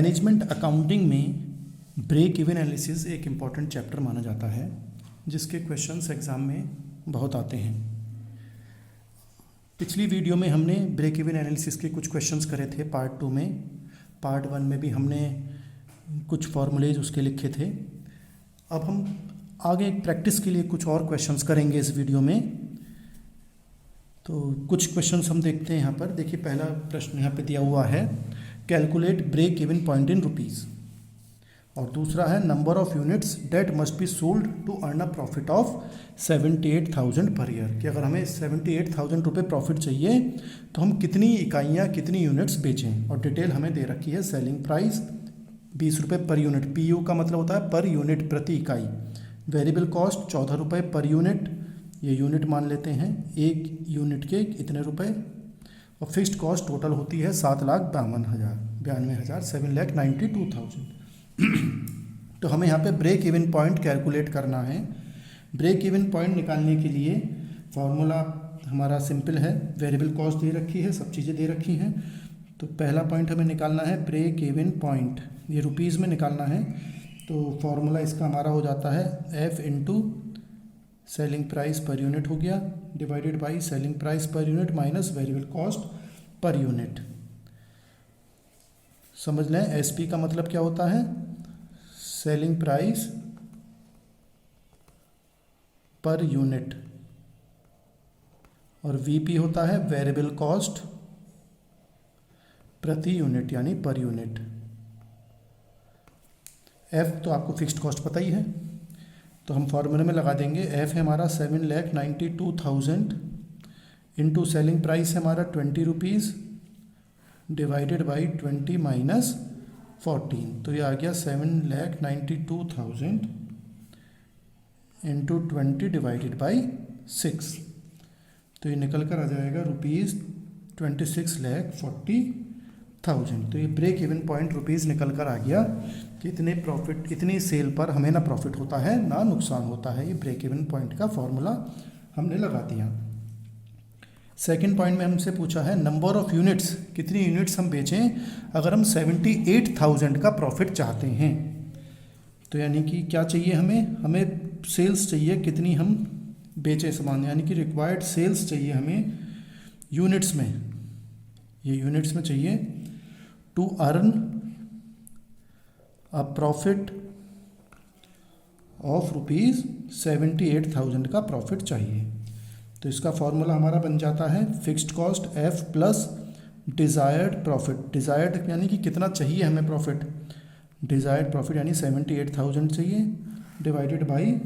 Management accounting में break even analysis एक important chapter माना जाता है जिसके क्वेश्चंस एग्ज़ाम में बहुत आते हैं। पिछली वीडियो में हमने ब्रेक इवन एनालिसिस के कुछ क्वेश्चंस करे थे पार्ट 2 में। पार्ट 1 में भी हमने कुछ फॉर्मूलेज उसके लिखे थे। अब हम आगे प्रैक्टिस के लिए कुछ और क्वेश्चंस करेंगे इस वीडियो में। तो कुछ क्वेश्चंस हम देखते हैं यहाँ पर। देखिए, पहला प्रश्न यहाँ पे दिया हुआ है, calculate break even point in rupees, और दूसरा है number of units that must be sold to earn a profit of 78,000 per year, कि अगर हमें 78,000 रुपये प्रॉफिट चाहिए तो हम कितनी इकाइयाँ कितनी यूनिट्स बेचें। और डिटेल हमें दे रखी है। सेलिंग प्राइस 20 रुपये पर यूनिट, PU का मतलब होता है पर यूनिट, प्रति इकाई। वेरिएबल कॉस्ट 14 रुपये पर यूनिट, ये यूनिट मान लेते हैं, एक यूनिट के इतने रुपए। और फिक्स्ड कॉस्ट टोटल होती है 7,92,000, 7,92,000। तो हमें यहाँ पे ब्रेक इवन पॉइंट कैलकुलेट करना है। ब्रेक इवन पॉइंट निकालने के लिए फॉर्मूला हमारा सिंपल है। वेरिएबल कॉस्ट दे रखी है, सब चीज़ें दे रखी हैं। तो पहला पॉइंट हमें निकालना है ब्रेक इवन पॉइंट, ये रुपीज़ में निकालना है। तो फॉर्मूला इसका हमारा हो जाता है F into selling price per unit हो गया, divided by selling price per unit minus variable cost per unit. समझ लें, SP का मतलब क्या होता है, सेलिंग प्राइस पर यूनिट, और VP होता है वेरिएबल कॉस्ट प्रति यूनिट यानी पर यूनिट। F तो आपको फिक्स्ड कॉस्ट पता ही है, तो हम फॉर्मूले में लगा देंगे। F है हमारा 7,92,000 इंटू सेलिंग प्राइस है हमारा 20 रुपीज़, डिवाइडेड बाई 20 माइनस 14, तो ये आ गया 7,92,000 इंटू 20 डिवाइडेड बाई 6। तो ये निकल कर आ जाएगा ₹26,40,000। तो ये ब्रेक इवन पॉइंट रुपीज़ निकल कर आ गया कि इतने प्रॉफिट, इतनी सेल पर हमें ना प्रॉफिट होता है ना नुकसान होता है। ये ब्रेक इवन पॉइंट का फॉर्मूला हमने लगा दिया। सेकंड पॉइंट में हमसे पूछा है नंबर ऑफ यूनिट्स, कितनी यूनिट्स हम बेचें अगर हम 78,000 का प्रॉफिट चाहते हैं। तो यानी कि क्या चाहिए हमें सेल्स चाहिए, कितनी हम बेचें सामान, यानी कि रिक्वायर्ड सेल्स चाहिए हमें यूनिट्स में, ये यूनिट्स में चाहिए। To earn a profit of ₹78,000 का प्रॉफिट चाहिए। तो इसका फॉर्मूला हमारा बन जाता है fixed cost F plus desired profit. Desired यानी कि कितना चाहिए हमें प्रॉफिट, डिज़ायर्ड प्रॉफिट यानी 78,000 चाहिए, divided by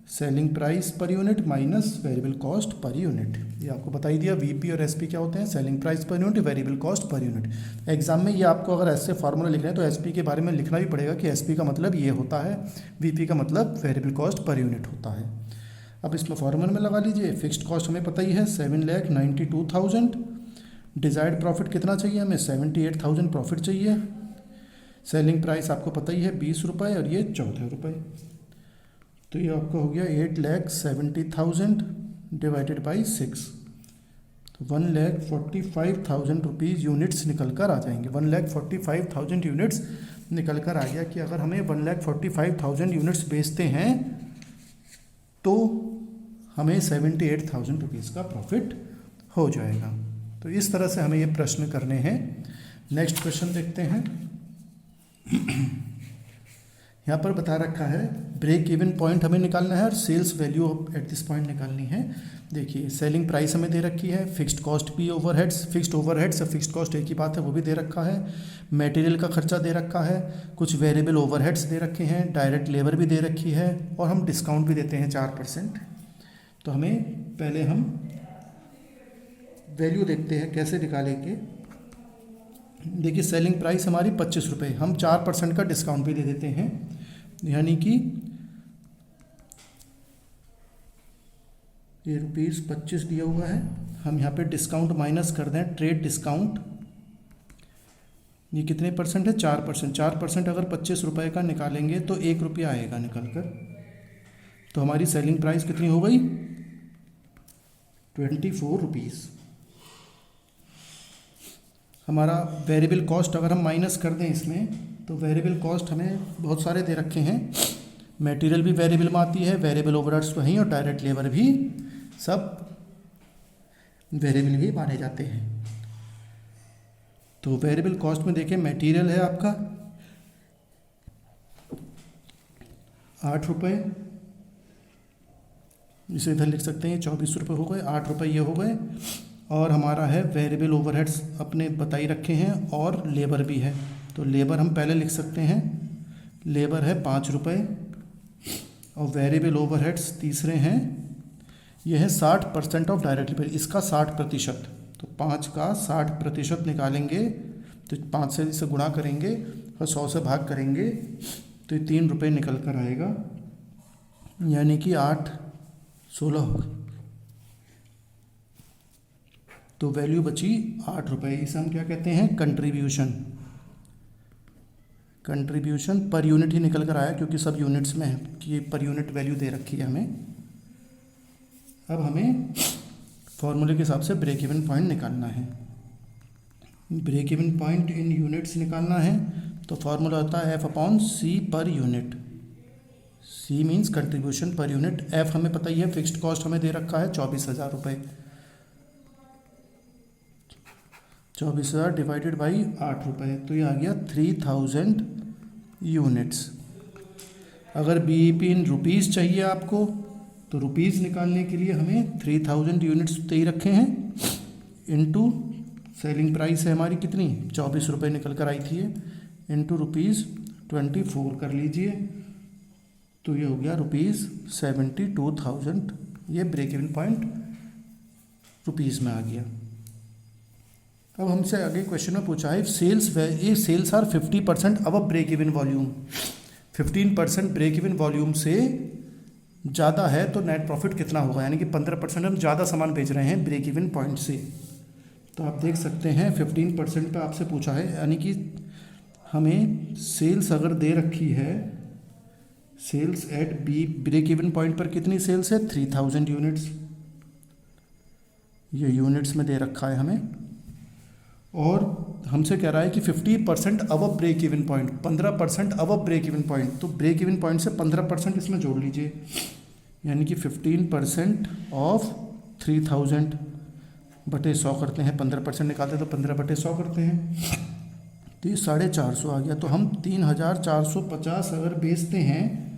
selling price per unit minus variable cost per unit. ये आपको बता ही दिया। VP और SP क्या होते हैं, selling price per unit, variable cost per unit. Exam में ये आपको अगर ऐसे फार्मूला लिख रहे हैं तो SP के बारे में लिखना भी पड़ेगा कि SP का मतलब ये होता है, VP का मतलब वेरिएबल कॉस्ट पर यूनिट होता है। अब इसमें फॉर्मूला में लगा लीजिए। फिक्स्ड कॉस्ट हमें पता ही है 7,92,000, डिज़ायर्ड प्रॉफिट कितना चाहिए हमें, 78,000 प्रॉफिट चाहिए। सेलिंग प्राइस आपको पता ही है 20 रुपये और ये 14 रुपये, तो ये आपका हो गया 8,70,000 डिवाइडेड बाई 6, तो 1,45,000 रुपीज़ यूनिट्स निकल कर आ जाएंगे। 1,45,000 यूनिट्स निकल कर आ गया कि अगर हमें 1,45,000 यूनिट्स बेचते हैं तो हमें 78,000 रुपीज़ का प्रॉफिट हो जाएगा। तो इस तरह से हमें ये प्रश्न करने हैं। नेक्स्ट क्वेश्चन देखते हैं। यहाँ पर बता रखा है ब्रेक इवन पॉइंट हमें निकालना है और sales value at this point निकालनी है। देखिए, सेलिंग प्राइस हमें दे रखी है, फिक्स्ड कॉस्ट भी ओवरहेड्स, फिक्स्ड ओवरहेड्स और फिक्स्ड कॉस्ट एक ही बात है, वो भी दे रखा है। मटेरियल का खर्चा दे रखा है, कुछ वेरिएबल ओवरहेड्स दे रखे हैं, डायरेक्ट लेबर भी दे रखी है, और हम डिस्काउंट भी देते हैं 4%। तो हमें पहले हम वैल्यू देखते हैं कैसे निकालेंगे। देखिए, सेलिंग प्राइस हमारी 25 रुपये, हम 4% का डिस्काउंट भी दे देते हैं, यानी कि ये ₹25 दिया हुआ है। हम यहाँ पे डिस्काउंट माइनस कर दें, ट्रेड डिस्काउंट, ये कितने परसेंट है, 4%। 4% अगर 25 रुपये का निकालेंगे तो 1 रुपया आएगा निकल कर। तो हमारी सेलिंग प्राइस कितनी हो गई, 24 रुपीज़। हमारा वेरिएबल कॉस्ट अगर हम माइनस कर दें इसमें, तो वेरिएबल कॉस्ट हमें बहुत सारे दे रखे हैं। मटेरियल भी वेरिएबल में आती है, वेरिएबल ओवरहेड्स वहीं, और डायरेक्ट लेबर भी सब वेरिएबल ही माने जाते हैं। तो वेरिएबल कॉस्ट में देखिए मटेरियल है आपका 8 रुपये, इसे इधर लिख सकते हैं 24 रुपये हो गए, 8 रुपये ये हो गए। और हमारा है वेरिएबल ओवरहेड्स अपने बताई रखे हैं, और लेबर भी है। तो लेबर हम पहले लिख सकते हैं, लेबर है 5 रुपये, और वेरिएबल ओवरहेड्स तीसरे हैं, यह है 60% ऑफ डायरेक्ट लेबर, इसका 60%। तो 5 का 60% निकालेंगे, तो 5 से इसे गुणा करेंगे और 100 से भाग करेंगे, तो 3 रुपये निकल कर आएगा, यानी कि 8 16, तो वैल्यू बची 8 रुपये। इसे हम क्या कहते हैं, कंट्रीब्यूशन। कंट्रीब्यूशन पर यूनिट ही निकल कर आया, क्योंकि सब यूनिट्स में है कि पर यूनिट वैल्यू दे रखी है हमें। अब हमें फॉर्मूले के हिसाब से ब्रेक इवन पॉइंट निकालना है। Break even point in units निकालना है, तो फॉर्मूला होता है F/C per unit. C means contribution per unit. F हमें पता ही है, फिक्स्ड कॉस्ट हमें दे रखा है 24,000 रुपये। 24,000 डिवाइडेड बाई 8 रुपये, तो ये आ गया 3000 यूनिट्स। अगर BEP इन रुपीज़ चाहिए आपको, तो रुपीज़ निकालने के लिए हमें 3000 यूनिट्स दे ही रखे हैं, इनटू सेलिंग प्राइस है हमारी कितनी 24 रुपये निकल कर आई थी, इनटू रुपीज़ 24 कर लीजिए, तो ये हो गया रुपीज़ 72,000। ये ब्रेक इवन पॉइंट रुपीज़ में आ गया। अब हमसे आगे क्वेश्चन में पूछा है सेल्स आर 50% अब break even volume. 15% break even volume से ज़्यादा है तो नेट प्रॉफिट कितना होगा, यानी कि 15% हम ज़्यादा सामान बेच रहे हैं ब्रेक इवन पॉइंट से। तो आप देख सकते हैं 15% पे आपसे पूछा है, यानी कि हमें सेल्स अगर दे रखी है, sales at break even point पर कितनी सेल्स है 3000 यूनिट्स, ये यूनिट्स में दे रखा है हमें, और हमसे कह रहा है कि 50% अब ब्रेक इवन पॉइंट, 15% अब ब्रेक इवन पॉइंट। तो ब्रेक इवन पॉइंट से 15% इसमें जोड़ लीजिए, यानी कि 15% ऑफ 3000 बटे 100 करते हैं, 15% निकालते तो 15 बटे 100 करते हैं, तो ये 450 आ गया। तो हम 3450 अगर बेचते हैं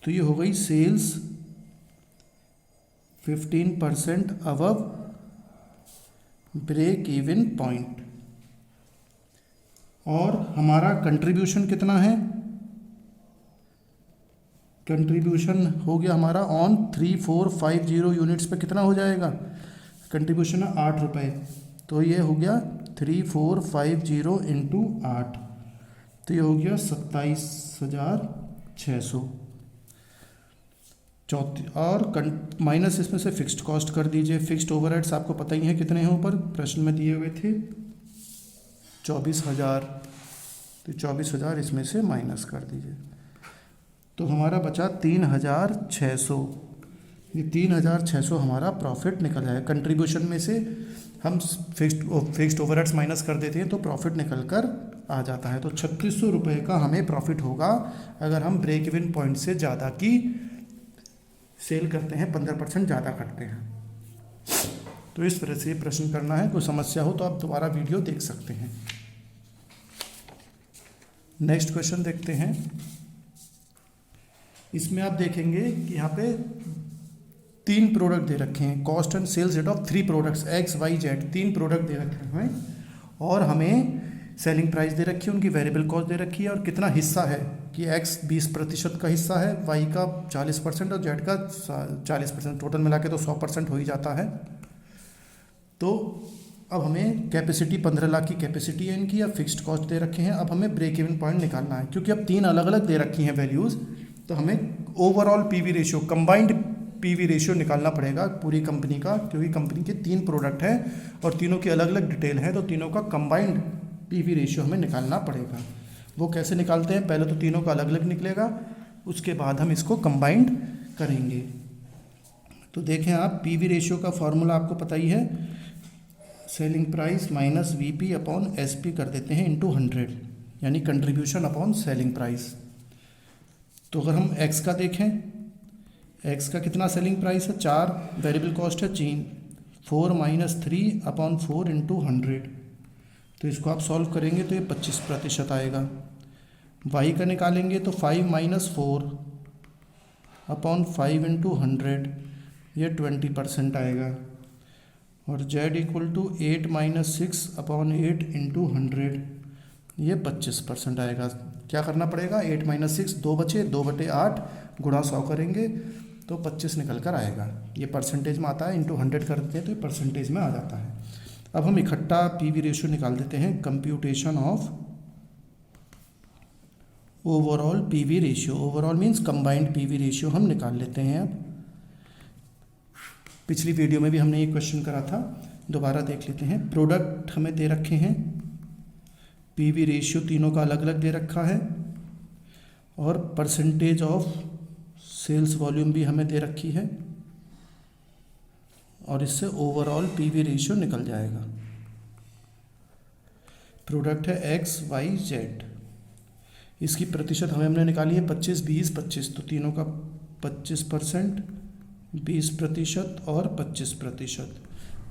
तो ये हो गई sales 15% above break even point. और हमारा कंट्रीब्यूशन कितना है, कंट्रीब्यूशन हो गया हमारा ऑन 3450 यूनिट्स पे कितना हो जाएगा, कंट्रीब्यूशन है 8 रुपये, तो ये हो गया 3450 इंटू 8, तो ये हो गया 27,600। और माइनस इसमें से फिक्स्ड कॉस्ट कर दीजिए। फिक्स्ड ओवरहेड्स आपको पता ही है कितने हैं, ऊपर प्रश्न में दिए हुए थे 24,000, तो 24,000 इसमें से माइनस कर दीजिए, तो हमारा बचा 3,600। ये 3,600 हमारा प्रॉफिट निकल जाएगा। कंट्रीब्यूशन में से हम फिक्स्ड ओवरहेड्स माइनस कर देते हैं तो प्रॉफिट निकल कर आ जाता है। तो 3600 रुपये का हमें प्रॉफिट होगा अगर हम ब्रेक इवन पॉइंट से ज़्यादा की सेल करते हैं, 15% ज़्यादा करते हैं। तो इस तरह से प्रश्न करना है। कोई समस्या हो तो आप दोबारा वीडियो देख सकते हैं। नेक्स्ट क्वेश्चन देखते हैं। इसमें आप देखेंगे कि यहाँ पे 3 प्रोडक्ट दे रखे हैं, cost and sales rate of 3 products XYZ, 3 product दे रखे हैं, और हमें सेलिंग प्राइस दे रखी है, उनकी वेरिएबल कॉस्ट दे रखी है, और कितना हिस्सा है कि X 20% का हिस्सा है, Y का 40% और Z का 40%, टोटल मिला के तो 100% हो ही जाता है। तो अब हमें कैपेसिटी 15 लाख की कैपेसिटी है इनकी, या फिक्स्ड कॉस्ट दे रखे हैं। अब हमें ब्रेक इवन पॉइंट निकालना है, क्योंकि अब 3 अलग अलग दे रखी हैं वैल्यूज़, तो हमें overall PV ratio, combined PV ratio निकालना पड़ेगा पूरी कंपनी का, क्योंकि कंपनी के 3 प्रोडक्ट हैं और तीनों की अलग अलग डिटेल है, तो तीनों का कंबाइंड पीवी रेशियो हमें निकालना पड़ेगा। वो कैसे निकालते हैं, पहले तो तीनों का अलग अलग निकलेगा, उसके बाद हम इसको कंबाइंड करेंगे। तो देखें आप, पीवी रेशियो का फॉर्मूला आपको पता ही है, selling price minus VP upon SP कर देते हैं इंटू 100, यानी कंट्रीब्यूशन अपॉन सेलिंग प्राइस। तो अगर हम x का देखें, x का कितना सेलिंग प्राइस है 4, वेरिएबल कॉस्ट है 3, 4 माइनस 3 अपॉन 4 इंटू 100। तो इसको आप सॉल्व करेंगे तो ये 25% आएगा। y का निकालेंगे तो 5 माइनस 4 अपॉन 5 इंटू 100, ये 20% आएगा। और z equal to 8 minus 6 upon 8 into 100, ये 25% आएगा। क्या करना पड़ेगा, 8 माइनस 6 2 बचे, 2/8 गुणा 100 करेंगे तो 25 निकल कर आएगा। ये परसेंटेज में आता है, इंटू 100 कर देते हैं तो ये परसेंटेज में आ जाता है। अब हम इकट्ठा PV रेशियो निकाल देते हैं, computation of overall PV ratio. Overall means combined PV ratio हम निकाल लेते हैं। अब पिछली वीडियो में भी हमने ये क्वेश्चन करा था, दोबारा देख लेते हैं। प्रोडक्ट हमें दे रखे हैं, PV रेशियो तीनों का अलग अलग दे रखा है, और परसेंटेज ऑफ सेल्स वॉल्यूम भी हमें दे रखी है, और इससे ओवरऑल PV रेशियो निकल जाएगा। प्रोडक्ट है X Y Z, इसकी प्रतिशत हमने निकाली है 25 20 25, तो तीनों का 25%, 20% और 25%।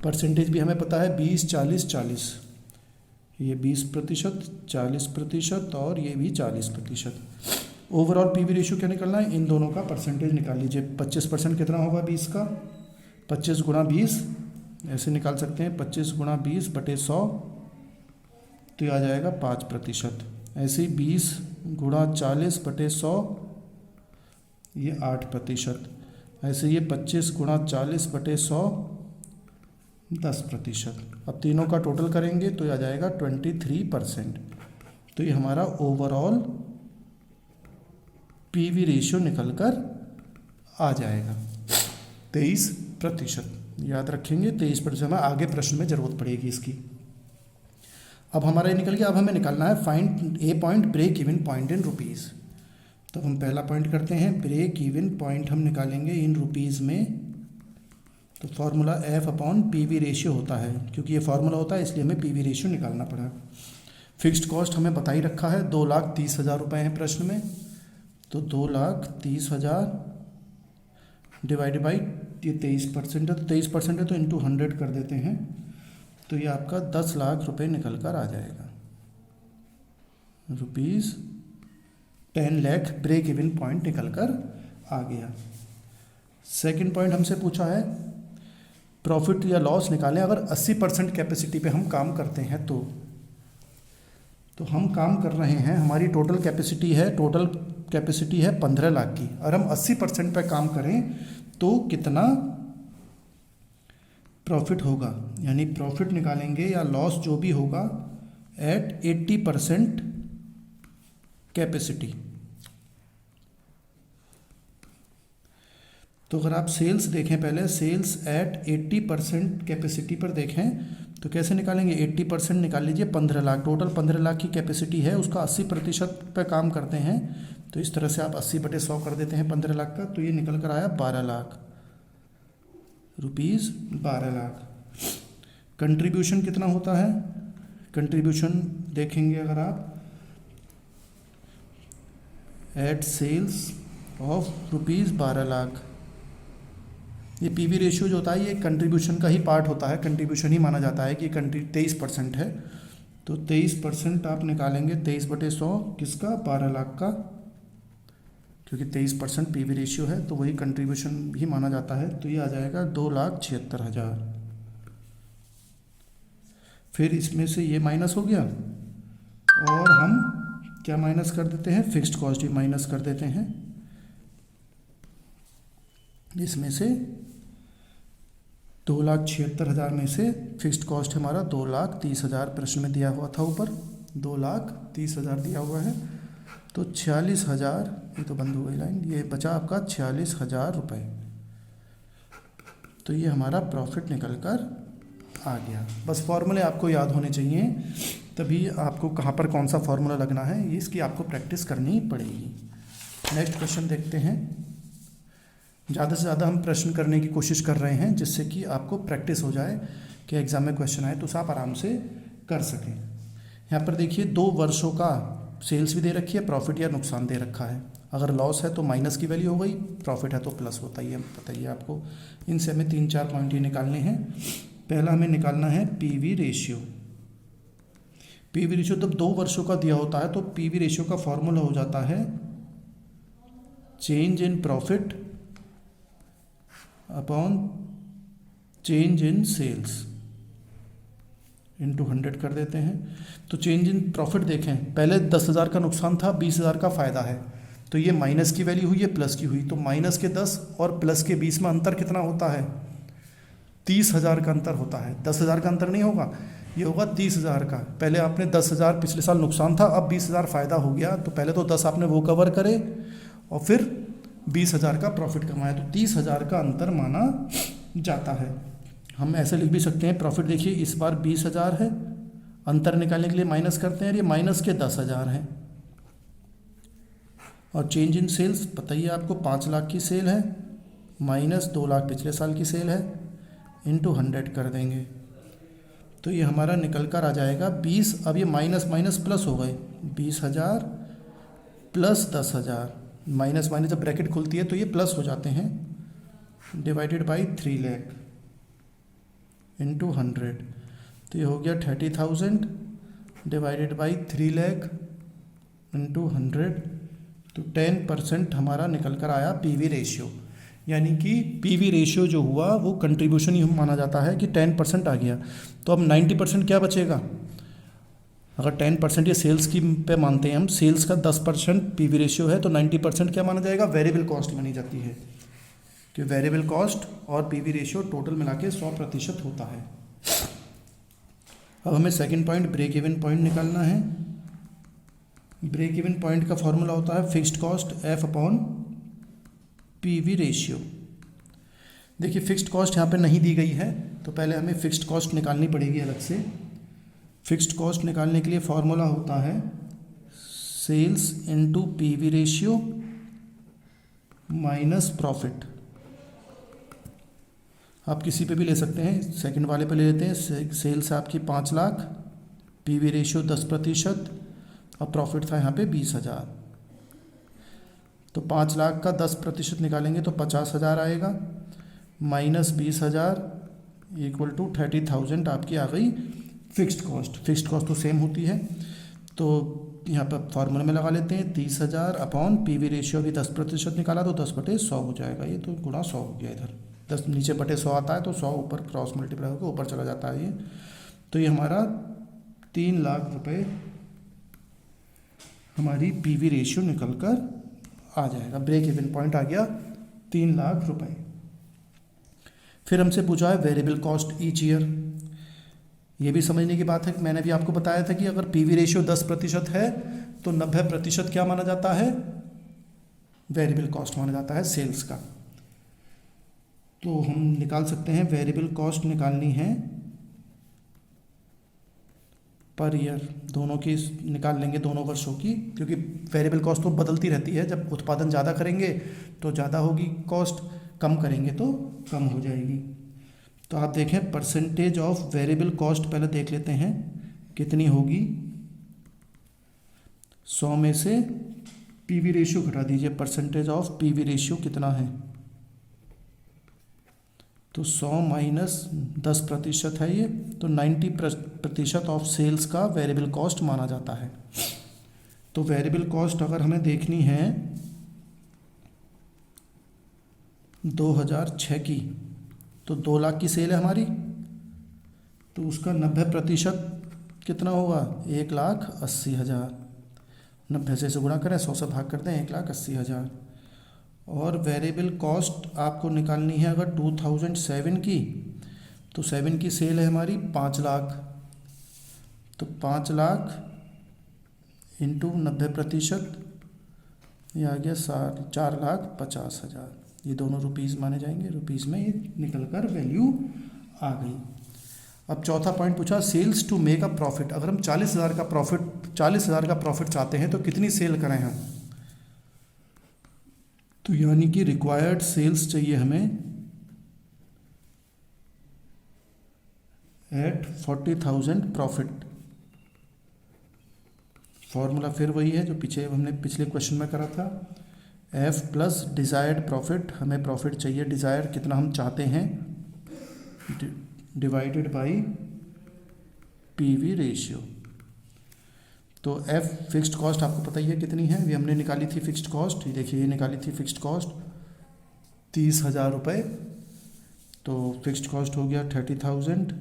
परसेंटेज भी हमें पता है 20 40 40, ये 20%, 40% और ये भी 40%। ओवरऑल PV रेशियो क्या निकलना है, इन दोनों का परसेंटेज निकाल लीजिए। 25% कितना होगा 20 का, 25 गुणा 20 ऐसे निकाल सकते हैं, 25 गुणा 20 बटे 100, तो ये आ जाएगा 5%। ऐसे ही 20 गुणा 40 बटे 100, ये 8%। ऐसे ये 25 गुणा 40 बटे 100, 10%। अब तीनों का टोटल करेंगे तो ये आ जाएगा 23%। तो ये हमारा ओवरऑल PV रेशियो निकल कर आ जाएगा 23%। याद रखेंगे 23%, हमें आगे प्रश्न में ज़रूरत पड़ेगी इसकी। अब हमारा ये निकल गया। अब हमें निकालना है find a point, break even point in rupees. तो हम पहला पॉइंट करते हैं, ब्रेक इवन पॉइंट हम निकालेंगे इन रुपीज़ में। तो formula F upon PV ratio होता है, क्योंकि ये फार्मूला होता है इसलिए हमें PV रेशियो निकालना पड़ा। फिक्स्ड कॉस्ट हमें बता ही रखा है, 2,30,000 रुपये हैं प्रश्न में। तो 2,30,000 डिवाइड बाई ये 23% है, तो 23% है तो इंटू 100 कर देते हैं, तो ये आपका 10 लाख रुपए निकल कर आ जाएगा। Rupees 10 lakh break even point निकल कर आ गया। सेकंड पॉइंट हमसे पूछा है प्रॉफिट या लॉस निकालें अगर 80% कैपेसिटी पे हम काम करते हैं। तो हम काम कर रहे हैं, हमारी टोटल कैपेसिटी है 15 लाख की। अगर हम 80% पे काम करें तो कितना प्रॉफिट होगा, यानी प्रॉफिट निकालेंगे या लॉस जो भी होगा एट 80% कैपेसिटी। तो अगर आप सेल्स देखें, पहले सेल्स एट 80% कैपेसिटी पर देखें तो कैसे निकालेंगे, 80% निकाल लीजिए 15 लाख। टोटल 15 लाख की कैपेसिटी है, उसका 80% पे काम करते हैं, तो इस तरह से आप 80/100 कर देते हैं 15 लाख का, तो ये निकल कर आया 12 लाख रुपीज़, 12 लाख। कंट्रीब्यूशन कितना होता है, कंट्रीब्यूशन देखेंगे अगर आप at sales of rupees 12 lakh, ये PV रेशियो जो होता है ये कंट्रीब्यूशन का ही पार्ट होता है, कंट्रीब्यूशन ही माना जाता है कि 23% है। तो 23% आप निकालेंगे 23/100 किसका, 12 लाख का, क्योंकि 23% PV रेशियो है तो वही कंट्रीब्यूशन भी माना जाता है। तो ये आ जाएगा 2,76,000। फिर इसमें से ये माइनस हो गया, और हम क्या माइनस कर देते हैं, फिक्स्ड कॉस्ट ही माइनस कर देते हैं। इसमें से 2,76,000 में से फिक्स्ड कॉस्ट हमारा 2,30,000 प्रश्न में दिया हुआ था, ऊपर 2,30,000 दिया हुआ है, तो 46,000, ये तो बंद हो गई लाइन, ये बचा आपका 46,000 रुपये। तो ये हमारा प्रॉफिट निकल कर आ गया। बस फॉर्मूले आपको याद होने चाहिए, तभी आपको कहाँ पर कौन सा फॉर्मूला लगना है इसकी आपको प्रैक्टिस करनी पड़ेगी। नेक्स्ट क्वेश्चन देखते हैं। ज़्यादा से ज़्यादा हम प्रश्न करने की कोशिश कर रहे हैं जिससे कि आपको प्रैक्टिस हो जाए कि एग्ज़ाम में क्वेश्चन आए तो उसे आप आराम से कर सकें। यहाँ पर देखिए 2 वर्षों का सेल्स भी दे रखी है, प्रॉफिट या नुकसान दे रखा है। अगर लॉस है तो माइनस की वैल्यू हो गई, प्रॉफिट है तो प्लस होता ही है, बताइए आपको। इनसे हमें 3-4 पॉइंट ही निकालने हैं। पहला हमें निकालना है पीवी रेशियो। पीवी रेशियो जब 2 वर्षों का दिया होता है तो पीवी रेशियो का फॉर्मूला हो जाता है change in profit upon change in sales into 100 कर देते हैं। तो चेंज इन प्रॉफिट देखें, पहले 10,000 का नुकसान था, 20,000 का फ़ायदा है, तो ये माइनस की वैल्यू हुई, ये प्लस की हुई। तो माइनस के 10 और प्लस के 20 में अंतर कितना होता है? 30,000 का अंतर होता है। 10,000 का अंतर नहीं होगा, ये होगा 30,000 का। पहले आपने 10,000 पिछले साल नुकसान था, अब 20,000 फ़ायदा हो गया, तो पहले तो 10 आपने वो कवर करे और फिर 20,000 का प्रॉफिट कमाया, तो 30,000 का अंतर माना जाता है। हम ऐसे लिख भी सकते हैं, प्रॉफिट देखिए इस बार 20,000 है, अंतर निकालने के लिए माइनस करते हैं, ये माइनस के 10,000 हैं। और चेंज इन सेल्स बताइए आपको, 5 लाख की सेल है, माइनस 2 लाख पिछले साल की सेल है, इंटू 100 कर देंगे, तो ये हमारा निकल कर आ जाएगा 20। अब ये माइनस माइनस प्लस हो गए, 20,000 प्लस 10,000, माइनस माइनस जब ब्रैकेट खुलती है तो ये प्लस हो जाते हैं, डिवाइडेड बाई 3 लाख इंटू 100, तो ये हो गया 30,000 डिवाइडेड बाई 3 लाख इंटू 100, तो 10% हमारा निकल कर आया पीवी रेशियो। यानी कि पीवी रेशियो जो हुआ वो कंट्रीब्यूशन ही माना जाता है कि 10% आ गया। तो अब 90% क्या बचेगा? अगर 10% ये सेल्स की पे मानते हैं हम, सेल्स का 10% पीवी रेशियो है, तो 90% क्या माना जाएगा? वेरिएबल कॉस्ट मानी जाती है, कि वेरिएबल कॉस्ट और पीवी रेशियो टोटल मिला के 100% होता है। अब हमें second point break even point निकालना है। ब्रेक इवन पॉइंट का फॉर्मूला होता है fixed cost F upon PV ratio. देखिए फिक्स्ड कॉस्ट यहाँ पे नहीं दी गई है, तो पहले हमें फिक्स्ड कॉस्ट निकालनी पड़ेगी अलग से। फिक्स्ड कॉस्ट निकालने के लिए फॉर्मूला होता है sales into PV ratio minus profit. आप किसी पे भी ले सकते हैं, सेकंड वाले पे ले लेते हैं। सेल्स है आपकी 5 लाख, पीवी रेशियो 10% और प्रॉफिट था यहाँ पे 20,000। तो 5 लाख का 10% निकालेंगे तो 50,000 आएगा, माइनस 20,000 इक्वल टू 30,000 आपकी आ गई फिक्स्ड कॉस्ट। फिक्स्ड कॉस्ट तो सेम होती है, तो यहाँ पर फॉर्मूले में लगा लेते हैं 30,000 अपॉन पीवी रेशियो भी 10% निकाला तो 10/100 हो जाएगा, ये तो गुणा 100 हो गया। इधर 10 नीचे बटे 100 आता है तो 100 ऊपर क्रॉस मल्टीप्लाई होकर ऊपर चला जाता है ये। तो ये हमारा 3 लाख रुपए हमारी पीवी रेशियो निकल कर आ जाएगा। ब्रेक इवन पॉइंट आ गया 3 लाख रुपए। फिर हमसे पूछा है वेरिएबल कॉस्ट ईच ईयर। ये भी समझने की बात है कि मैंने भी आपको बताया था कि अगर पीवी रेशियो 10% है तो 90% क्या माना जाता है? वेरिएबल कॉस्ट माना जाता है सेल्स का। तो हम निकाल सकते हैं, वेरिएबल कॉस्ट निकालनी है पर ईयर, दोनों की निकाल लेंगे, दोनों वर्षों की, क्योंकि वेरिएबल कॉस्ट तो बदलती रहती है। जब उत्पादन ज़्यादा करेंगे तो ज़्यादा होगी कॉस्ट, कम करेंगे तो कम हो जाएगी। तो आप देखें परसेंटेज ऑफ वेरिएबल कॉस्ट पहले देख लेते हैं कितनी होगी। 100 में से पीवी रेशियो घटा दीजिए, परसेंटेज ऑफ पीवी रेशियो कितना है? तो 100 माइनस 10% है ये, तो 90% ऑफ सेल्स का वेरिएबल कॉस्ट माना जाता है। तो वेरिएबल कॉस्ट अगर हमें देखनी है 2006 की, तो 2 लाख की सेल है हमारी, तो उसका 90% कितना होगा? 1,80,000। 90 से गुणा करें, 100 से भाग करते हैं, 1,80,000। और वेरिएबल कॉस्ट आपको निकालनी है अगर 2007 की, तो 7 की सेल है हमारी 5 लाख, तो 5 लाख इंटू 90%, ये आ गया 4,50,000। ये दोनों रुपीज़ माने जाएंगे, रुपीज़ में ये निकल कर वैल्यू आ गई। अब चौथा पॉइंट पूछा sales to make a profit. अगर हम 40,000 का प्रॉफिट चाहते हैं तो कितनी सेल करें हम? तो यानी कि रिक्वायर्ड सेल्स चाहिए हमें एट 40,000 प्रॉफिट। फॉर्मूला फिर वही है जो पीछे हमने पिछले क्वेश्चन में करा था, एफ प्लस डिज़ायर्ड प्रॉफिट, हमें प्रॉफिट चाहिए डिज़ायर्ड कितना हम चाहते हैं, डिवाइडेड बाई पीवी रेशियो। तो एफ फिक्स्ड कॉस्ट आपको पता ही है कितनी है, ये हमने निकाली थी फिक्स्ड कॉस्ट, ये देखिए ये निकाली थी फिक्स्ड कॉस्ट 30,000 रुपये। तो फिक्स्ड कॉस्ट हो गया 30,000,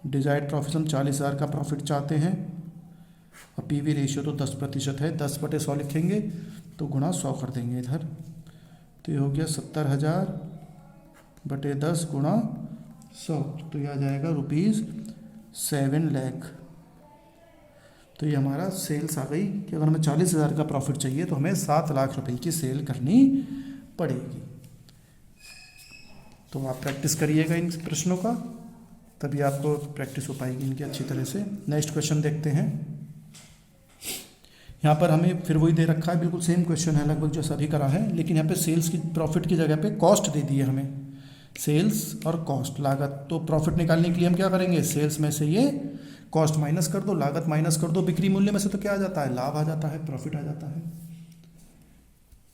डिज़ायर्ड प्रॉफिट हम 40,000 का प्रॉफिट चाहते हैं, और पीवी रेशियो तो 10% है, 10/100 लिखेंगे तो गुणा 100 कर देंगे इधर, तो ये हो गया 70,000/10 गुणा 100, तो ये आ जाएगा ₹7 लाख। तो ये हमारा सेल्स आ गई कि अगर हमें 40,000 का प्रॉफिट चाहिए तो हमें 7 लाख रुपए की सेल करनी पड़ेगी। तो आप प्रैक्टिस करिएगा इन प्रश्नों का, तभी आपको प्रैक्टिस हो पाएगी इनकी अच्छी तरह से। नेक्स्ट क्वेश्चन देखते हैं। यहाँ पर हमें फिर वही दे रखा है, बिल्कुल सेम क्वेश्चन है लगभग जो सभी करा है, लेकिन यहाँ पे सेल्स की प्रॉफिट की जगह पे कॉस्ट दे दी है हमें, सेल्स और कॉस्ट लागत। तो प्रॉफिट निकालने के लिए हम क्या करेंगे, सेल्स में से ये कॉस्ट माइनस कर दो, लागत माइनस कर दो, बिक्री मूल्य में से तो क्या आ जाता है, लाभ आ जाता है, प्रॉफिट आ जाता है।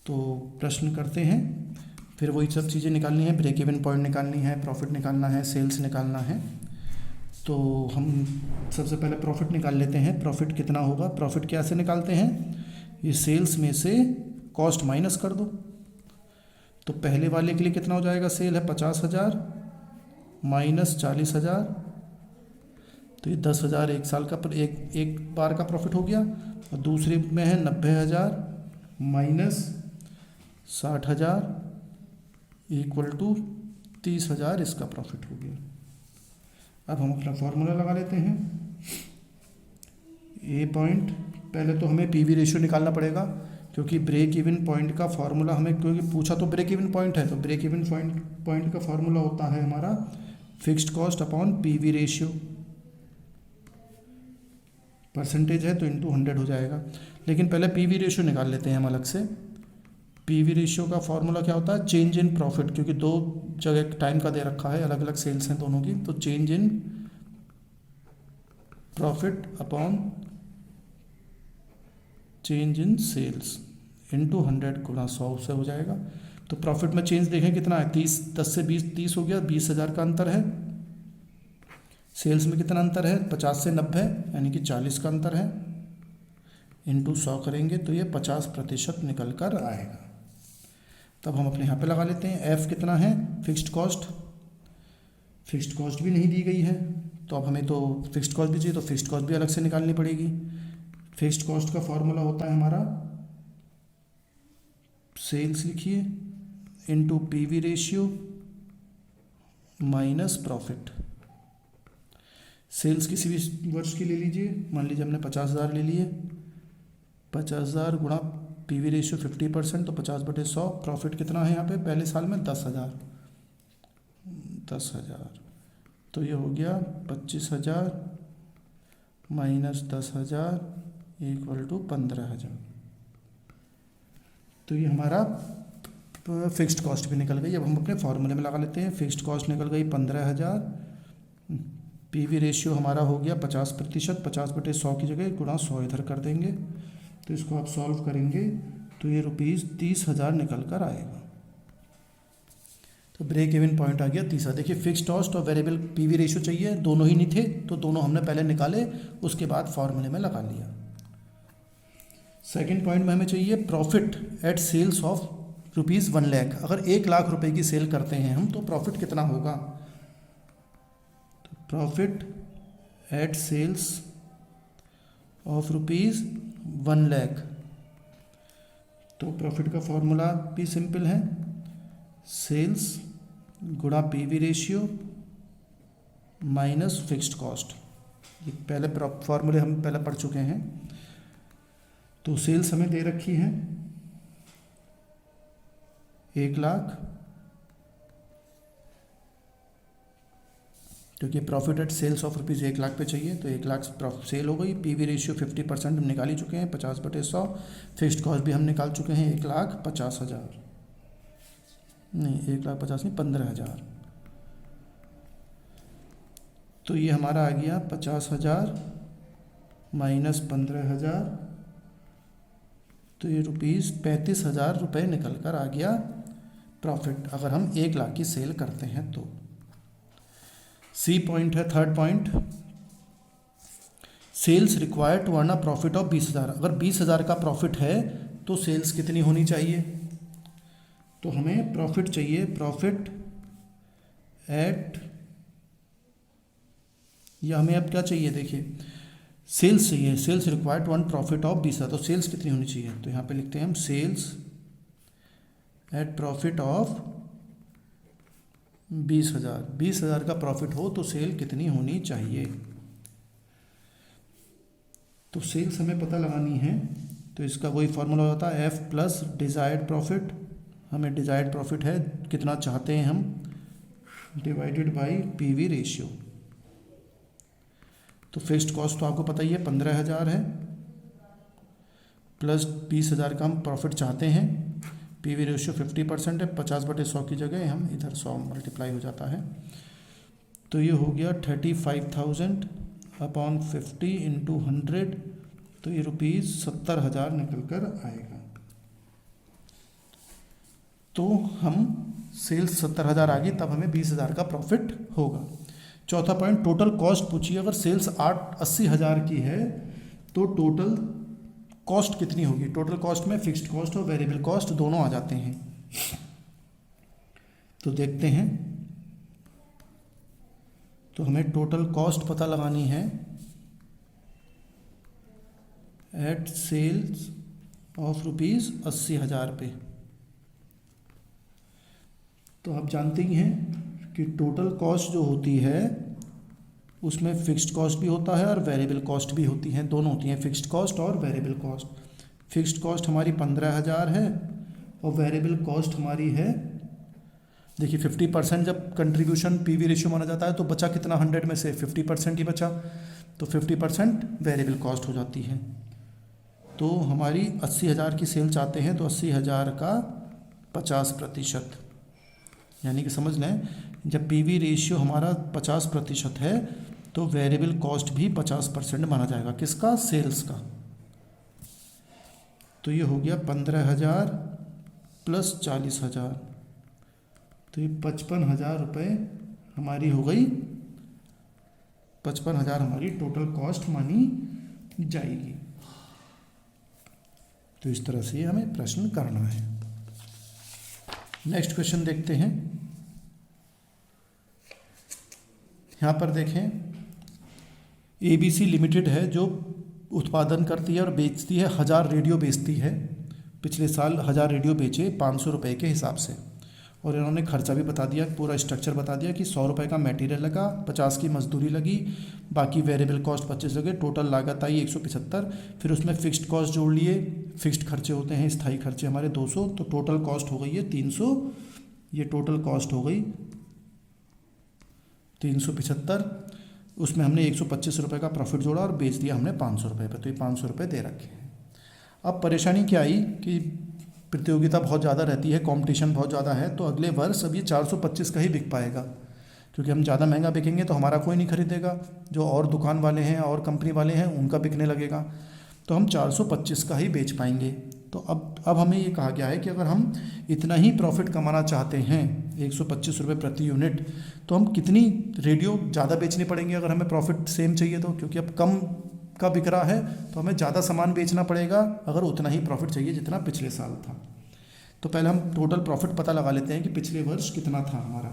तो प्रश्न करते हैं, फिर वही सब चीज़ें निकालनी है, ब्रेक इवन पॉइंट निकालनी है, प्रॉफिट निकालना है, सेल्स निकालना है। तो हम सबसे पहले प्रॉफिट निकाल लेते हैं। प्रॉफिट कितना होगा, प्रॉफिट कैसे निकालते हैं, ये सेल्स में से कॉस्ट माइनस कर दो। तो पहले वाले के लिए कितना हो जाएगा, सेल है 50,000 माइनस 40,000, तो ये 10,000 एक साल का एक बार का प्रॉफिट हो गया, और दूसरे में है 90,000 माइनस 60,000 इक्वल टू 30,000 इसका प्रॉफिट हो गया। अब हम अपना फॉर्मूला लगा लेते हैं। ए पॉइंट, पहले तो हमें पीवी रेशियो निकालना पड़ेगा, क्योंकि ब्रेक इवन पॉइंट का फॉर्मूला हमें, क्योंकि पूछा तो ब्रेक इवन पॉइंट है, तो ब्रेक इवन पॉइंट का फॉर्मूला होता है हमारा fixed cost upon PV ratio, percentage है तो इंटू 100 हो जाएगा। लेकिन पहले पीवी रेशियो निकाल लेते हैं हम अलग से। पीवी रेशियो का फॉर्मूला क्या होता है, चेंज इन प्रॉफिट, क्योंकि दो जगह टाइम का दे रखा है, अलग अलग सेल्स हैं दोनों की, तो change in profit upon change in sales into 100 गुणा 100 से हो जाएगा। तो प्रॉफिट में चेंज देखें कितना है, 10 से 30 हो गया, 20,000 का अंतर है। सेल्स में कितना अंतर है, 50 से 90 यानी कि 40 का अंतर है, इंटू 100 करेंगे तो ये 50% निकल कर आएगा। तब हम अपने यहाँ पे लगा लेते हैं, एफ कितना है, फिक्स्ड कॉस्ट, फिक्स्ड कॉस्ट भी नहीं दी गई है, तो अब हमें तो फिक्स्ड कॉस्ट भी चाहिए, तो फिक्स्ड कॉस्ट भी अलग से निकालनी पड़ेगी। फिक्स्ड कॉस्ट का फॉर्मूला होता है हमारा, सेल्स लिखिए into PV ratio minus profit. Sales किसी भी वर्ष की ले लीजिए, मान लीजिए हमने 50,000 ले लिए, 50,000 गुणा पीवी रेशियो 50%, तो 50/100। प्रॉफिट कितना है यहाँ पे पहले साल में, 10,000, तो ये हो गया 25,000 माइनस 10,000 इक्वल टू 15,000। तो ये हमारा फिक्स्ड कॉस्ट भी निकल गई। अब हम अपने फॉर्मूले में लगा लेते हैं, फिक्स्ड कॉस्ट निकल गई 15,000, पीवी रेशियो हमारा हो गया 50%, 50/100 की जगह गुणा 100 इधर कर देंगे, तो इसको आप सॉल्व करेंगे तो ये ₹30,000 निकल कर आएगा। तो ब्रेक इवन पॉइंट आ गया 30। देखिए फिक्स्ड कॉस्ट और वेरिएबल पीवी रेशियो चाहिए, दोनों ही नहीं थे, तो दोनों हमने पहले निकाले, उसके बाद फॉर्मूले में लगा लिया। सेकंड पॉइंट में हमें चाहिए profit at sales of ₹1 lakh. अगर 1 लाख रुपए की सेल करते हैं हम, तो प्रॉफिट कितना होगा, तो profit at sales of ₹1 lakh. तो प्रॉफिट का फॉर्मूला भी सिंपल है, सेल्स गुणा PV ratio minus fixed cost. ये पहले फॉर्मूले हम पहले पढ़ चुके हैं। तो सेल्स हमें दे रखी है 1 लाख, क्योंकि profit at sales of ₹1 lakh पे चाहिए, तो 1 लाख सेल हो गई। पीवी रेशियो 50% हम निकाल ही चुके हैं, 50/100। फिक्स्ड कॉस्ट भी हम निकाल चुके हैं, 1,50,000 नहीं, 1,50,000 नहीं, 15,000। तो ये हमारा आ गया 50,000 माइनस 15,000, तो ये ₹35,000 निकल कर आ गया प्रॉफिट, अगर हम 1 लाख की सेल करते हैं तो। सी पॉइंट है, third point, sales required to earn a profit of 20,000। अगर 20,000 का प्रॉफिट है तो सेल्स कितनी होनी चाहिए? तो हमें प्रॉफिट चाहिए, प्रॉफिट एट, या हमें अब क्या चाहिए, देखिए सेल्स चाहिए, sales required to earn profit of 20,000, तो सेल्स कितनी होनी चाहिए? तो यहाँ पे लिखते हैं हम सेल्स एट प्रॉफिट ऑफ 20,000। 20,000 का प्रॉफिट हो तो सेल कितनी होनी चाहिए? तो सेल्स हमें पता लगानी है, तो इसका वही फॉर्मूला होता है एफ प्लस डिज़ायर्ड प्रॉफिट। हमें डिज़ायर्ड प्रॉफिट है, कितना चाहते हैं हम, डिवाइडेड बाई पीवी रेशियो। तो फिक्स्ड कॉस्ट तो आपको पता ही है 15,000 है, प्लस 20,000 का हम प्रॉफिट चाहते हैं। पीवी रेशियो 50% है, 50/100 की जगह हम इधर 100 मल्टीप्लाई हो जाता है। तो ये हो गया 35,000 अपॉन 50 इंटू 100, तो ये ₹70,000 निकल कर आएगा। तो हम सेल्स 70,000 आ गई, तब हमें 20,000 का प्रॉफिट होगा। चौथा पॉइंट, टोटल कॉस्ट पूछिए। अगर सेल्स 80,000 की है तो टोटल कॉस्ट कितनी होगी? टोटल कॉस्ट में फिक्स्ड कॉस्ट और वेरिएबल कॉस्ट दोनों आ जाते हैं। तो देखते हैं, तो हमें टोटल कॉस्ट पता लगानी है एट सेल्स ऑफ ₹80,000 पे। तो आप जानते ही हैं कि टोटल कॉस्ट जो होती है उसमें फिक्स्ड कॉस्ट भी होता है और वेरिएबल कॉस्ट भी होती हैं, दोनों होती हैं, फिक्स्ड कॉस्ट और वेरिएबल कॉस्ट। फिक्स्ड कॉस्ट हमारी 15,000 है और वेरिएबल कॉस्ट हमारी है, देखिए 50% जब कंट्रीब्यूशन पीवी रेशियो माना जाता है तो बचा कितना, 100 में से 50% ही बचा, तो 50% वेरिएबल कॉस्ट हो जाती है। तो हमारी 80,000 की सेल चाहते हैं, तो 80,000 का 50%, यानी कि समझ लें जब पीवी रेशियो हमारा 50% है तो वेरिएबल कॉस्ट भी 50% माना जाएगा। किसका? सेल्स का। तो ये हो गया 15,000 प्लस 40,000, तो ये 55,000 रुपये हमारी हो गई। 55,000 हमारी टोटल कॉस्ट मानी जाएगी। तो इस तरह से हमें प्रश्न करना है। नेक्स्ट क्वेश्चन देखते हैं। यहाँ पर देखें, ABC लिमिटेड है जो उत्पादन करती है और बेचती है, 1000 रेडियो बेचती है। पिछले साल 1000 रेडियो बेचे 500 रुपये के हिसाब से, और इन्होंने खर्चा भी बता दिया, पूरा स्ट्रक्चर बता दिया कि 100 रुपये का मटेरियल लगा, 50 की मजदूरी लगी, बाकी वेरिएबल कॉस्ट 25 लगे, टोटल लागत आई 175। फिर उसमें फिक्स्ड कॉस्ट जोड़ लिए, फिक्स्ड खर्चे होते हैं, स्थायी खर्चे हमारे 200, तो टोटल कॉस्ट हो गई है 300। ये टोटल कॉस्ट हो गई 375। उसमें हमने 125 रुपये का प्रॉफिट जोड़ा और बेच दिया हमने 500 रुपये पर, तो ये 500 रुपये दे रखे हैं। अब परेशानी क्या आई कि प्रतियोगिता बहुत ज़्यादा रहती है, कंपटीशन बहुत ज़्यादा है, तो अगले वर्ष अब ये 425 का ही बिक पाएगा, क्योंकि हम ज़्यादा महंगा बिकेंगे तो हमारा कोई नहीं खरीदेगा, जो और दुकान वाले हैं और कंपनी वाले हैं उनका बिकने लगेगा, तो हम 425 का ही बेच पाएंगे। तो अब हमें ये कहा गया है कि अगर हम इतना ही प्रॉफिट कमाना चाहते हैं 125 रुपये प्रति यूनिट, तो हम कितनी रेडियो ज़्यादा बेचने पड़ेंगे अगर हमें प्रॉफिट सेम चाहिए तो, क्योंकि अब कम का बिक रहा है तो हमें ज़्यादा सामान बेचना पड़ेगा अगर उतना ही प्रॉफिट चाहिए जितना पिछले साल था। तो पहले हम टोटल प्रॉफिट पता लगा लेते हैं कि पिछले वर्ष कितना था हमारा।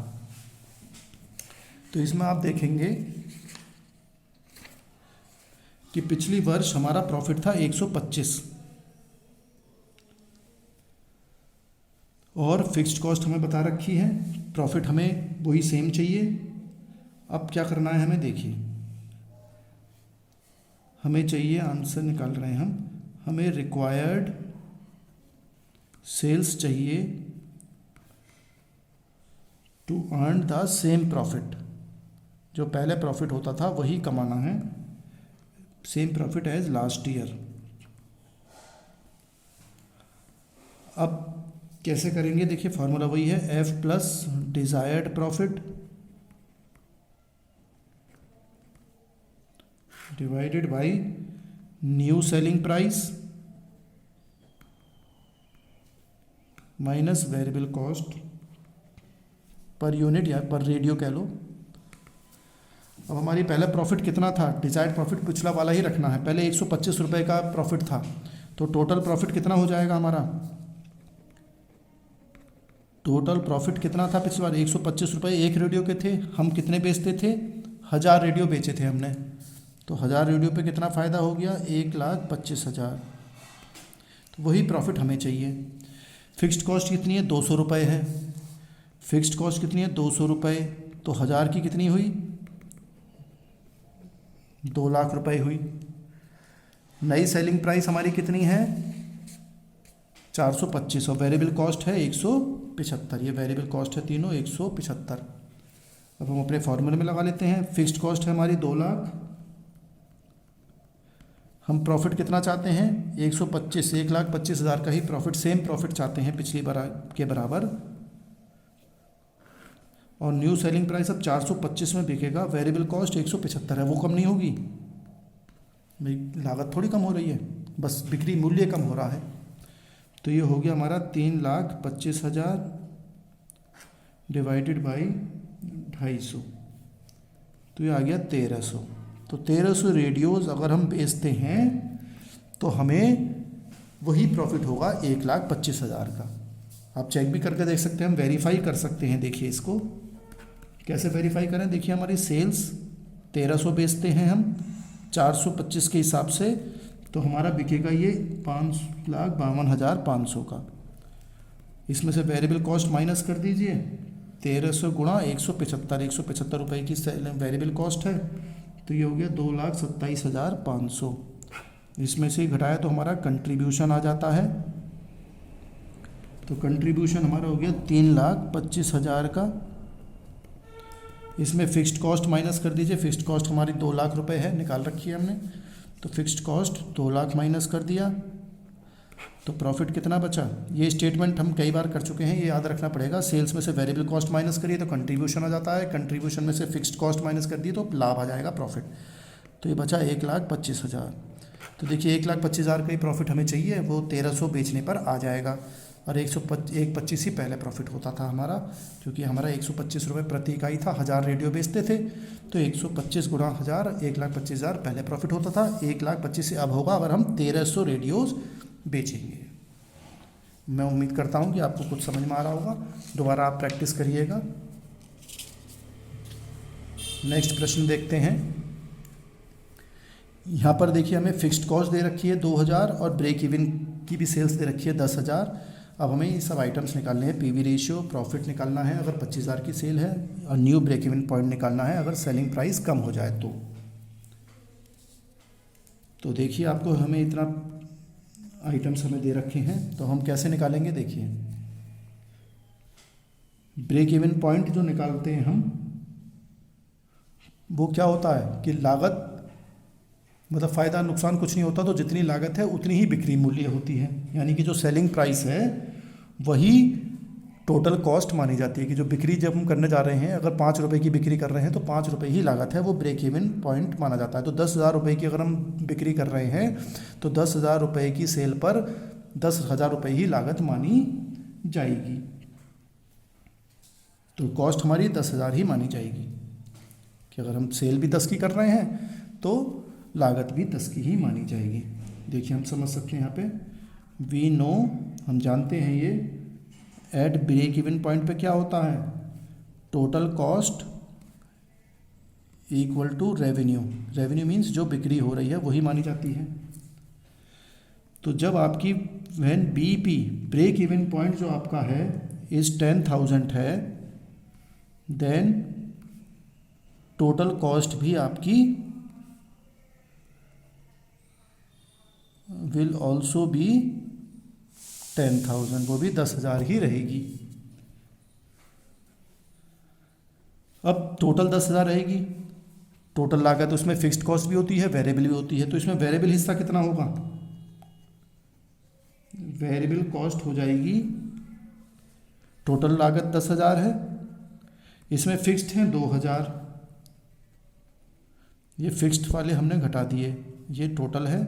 तो इसमें आप देखेंगे कि पिछली वर्ष हमारा प्रॉफिट था 125 और फिक्स्ड कॉस्ट हमें बता रखी है, प्रॉफिट हमें वही सेम चाहिए। अब क्या करना है हमें, देखिए हमें चाहिए, आंसर निकाल रहे हैं हमें रिक्वायर्ड सेल्स चाहिए to earn the same profit, जो पहले प्रॉफिट होता था वही कमाना है, same profit as last year. अब कैसे करेंगे, देखिए फार्मूला वही है, F plus desired profit divided by new selling price minus variable cost per unit या पर रेडियो कह लो। अब हमारी पहला प्रॉफिट कितना था, डिजायर्ड प्रॉफिट पिछला वाला ही रखना है। पहले 125 रुपये का प्रॉफिट था, तो टोटल प्रॉफिट कितना हो जाएगा हमारा, टोटल प्रॉफिट कितना था पिछली बार, 125 रुपये एक रेडियो के थे। हम कितने बेचते थे, 1000 रेडियो बेचे थे हमने, तो 1000 रेडियो पे कितना फ़ायदा हो गया, 1,25,000। तो वही प्रॉफिट हमें चाहिए। फिक्स्ड कॉस्ट कितनी है, 200 रुपये है। फिक्स्ड कॉस्ट कितनी है, 200 रुपये, तो 1000 की कितनी हुई, 2 लाख रुपए हुई। नई सेलिंग प्राइस हमारी कितनी है, 425, और वेरिएबल कॉस्ट है 175। ये वेरिएबल कॉस्ट है तीनों 175। अब हम अपने फॉर्मूले में लगा लेते हैं। फिक्स्ड कॉस्ट है हमारी 2 लाख, हम प्रॉफिट कितना चाहते हैं, 125, 1,25,000 का ही प्रॉफिट, सेम प्रॉफिट चाहते हैं पिछली बार के बराबर। और न्यू सेलिंग प्राइस अब 425 में बिकेगा, वेरिएबल कॉस्ट 175 है, वो कम नहीं होगी भाई, लागत थोड़ी कम हो रही है, बस बिक्री मूल्य कम हो रहा है। तो ये हो गया हमारा 3,25,000 डिवाइडेड बाई 250, तो ये आ गया 1300। तो 1300 रेडियोज़ अगर हम बेचते हैं तो हमें वही प्रॉफिट होगा 1,25,000 का। आप चेक भी करके देख सकते हैं, हम वेरीफाई कर सकते हैं। देखिए इसको कैसे वेरीफाई करें, देखिए हमारी सेल्स 1300 बेचते हैं हम 425 के हिसाब से, तो हमारा बिकेगा ये 5,52,500 का। इसमें से वेरिएबल कॉस्ट माइनस कर दीजिए, 1300 गुणा 175, 175 रुपये की वेरिएबल कॉस्ट है, तो ये हो गया 2,27,500। इसमें से घटाया तो हमारा कंट्रीब्यूशन आ जाता है, तो कंट्रीब्यूशन हमारा हो गया 3,25,000 का। इसमें फ़िक्स्ड कॉस्ट माइनस कर दीजिए, फ़िक्स्ड कॉस्ट हमारी 2 लाख रुपए है, निकाल रखी है हमने, तो फ़िक्स्ड कॉस्ट 2 लाख माइनस कर दिया, तो प्रॉफिट कितना बचा। ये स्टेटमेंट हम कई बार कर चुके हैं, ये याद रखना पड़ेगा। सेल्स में से वेरिएबल कॉस्ट माइनस करिए तो कंट्रीब्यूशन आ जाता है, कंट्रीब्यूशन में से फ़िक्स्ड कॉस्ट माइनस कर दिए तो लाभ आ जाएगा, प्रॉफिट। तो ये बचा 1,25,000। तो देखिए 1,25,000 का ही प्रॉफिट हमें चाहिए, वो 1300 बेचने पर आ जाएगा, और 125 ही पहले प्रॉफिट होता था हमारा, क्योंकि हमारा 125 रुपये प्रति इकाई था, 1000 रेडियो बेचते थे, तो 125 गुणा 1000, 1,25,000 पहले प्रॉफिट होता था। 1,25,000 से अब होगा अगर हम 1300 रेडियोज़ बेचेंगे। मैं उम्मीद करता हूँ कि आपको कुछ समझ में आ रहा होगा, दोबारा आप प्रैक्टिस करिएगा। नेक्स्ट प्रश्न देखते हैं। यहाँ पर देखिए हमें फिक्स्ड कॉस्ट दे रखी है 2000 और ब्रेक इवन की भी सेल्स दे रखी है 10,000। अब हमें ये सब आइटम्स निकालने हैं, पीवी रेशियो, प्रॉफिट निकालना है अगर 25,000 की सेल है, और न्यू ब्रेक इवन पॉइंट निकालना है अगर सेलिंग प्राइस कम हो जाए तो देखिए आपको हमें इतना आइटम्स हमें दे रखे हैं, तो हम कैसे निकालेंगे। देखिए ब्रेक इवन पॉइंट जो निकालते हैं हम, वो क्या होता है कि लागत मतलब फ़ायदा नुकसान कुछ नहीं होता, तो जितनी लागत है उतनी ही बिक्री मूल्य होती है, यानी कि जो सेलिंग प्राइस है वही टोटल कॉस्ट मानी जाती है। कि जो बिक्री जब हम करने जा रहे हैं, अगर 5 रुपये की बिक्री कर रहे हैं तो 5 रुपये ही लागत है, वो ब्रेक इवन पॉइंट माना जाता है। तो 10,000 रुपये की अगर हम बिक्री कर रहे हैं तो 10,000 रुपये की सेल पर 10,000 रुपये ही लागत मानी जाएगी, तो कॉस्ट हमारी 10,000 ही मानी जाएगी। कि अगर हम सेल भी 10 की कर रहे हैं तो लागत भी 10 की ही मानी जाएगी। देखिए हम समझ सकते हैं यहाँ पे, वी नो, हम जानते हैं ये एट ब्रेक इवन पॉइंट पे क्या होता है, total cost equal to revenue. Revenue means जो बिक्री हो रही है वही मानी जाती है। तो जब आपकी when BP break even point जो आपका है इस 10,000 है, देन टोटल कॉस्ट भी आपकी विल ऑल्सो बी 10,000, वो भी 10,000 ही रहेगी। अब टोटल 10,000 रहेगी, टोटल लागत, उसमें फिक्स्ड कॉस्ट भी होती है, वेरिएबल भी होती है, तो इसमें वेरिएबल हिस्सा कितना होगा, वेरिएबल कॉस्ट हो जाएगी, टोटल लागत 10,000 है, इसमें फिक्स्ड है 2,000, ये फिक्स्ड वाले हमने घटा दिए, ये टोटल है,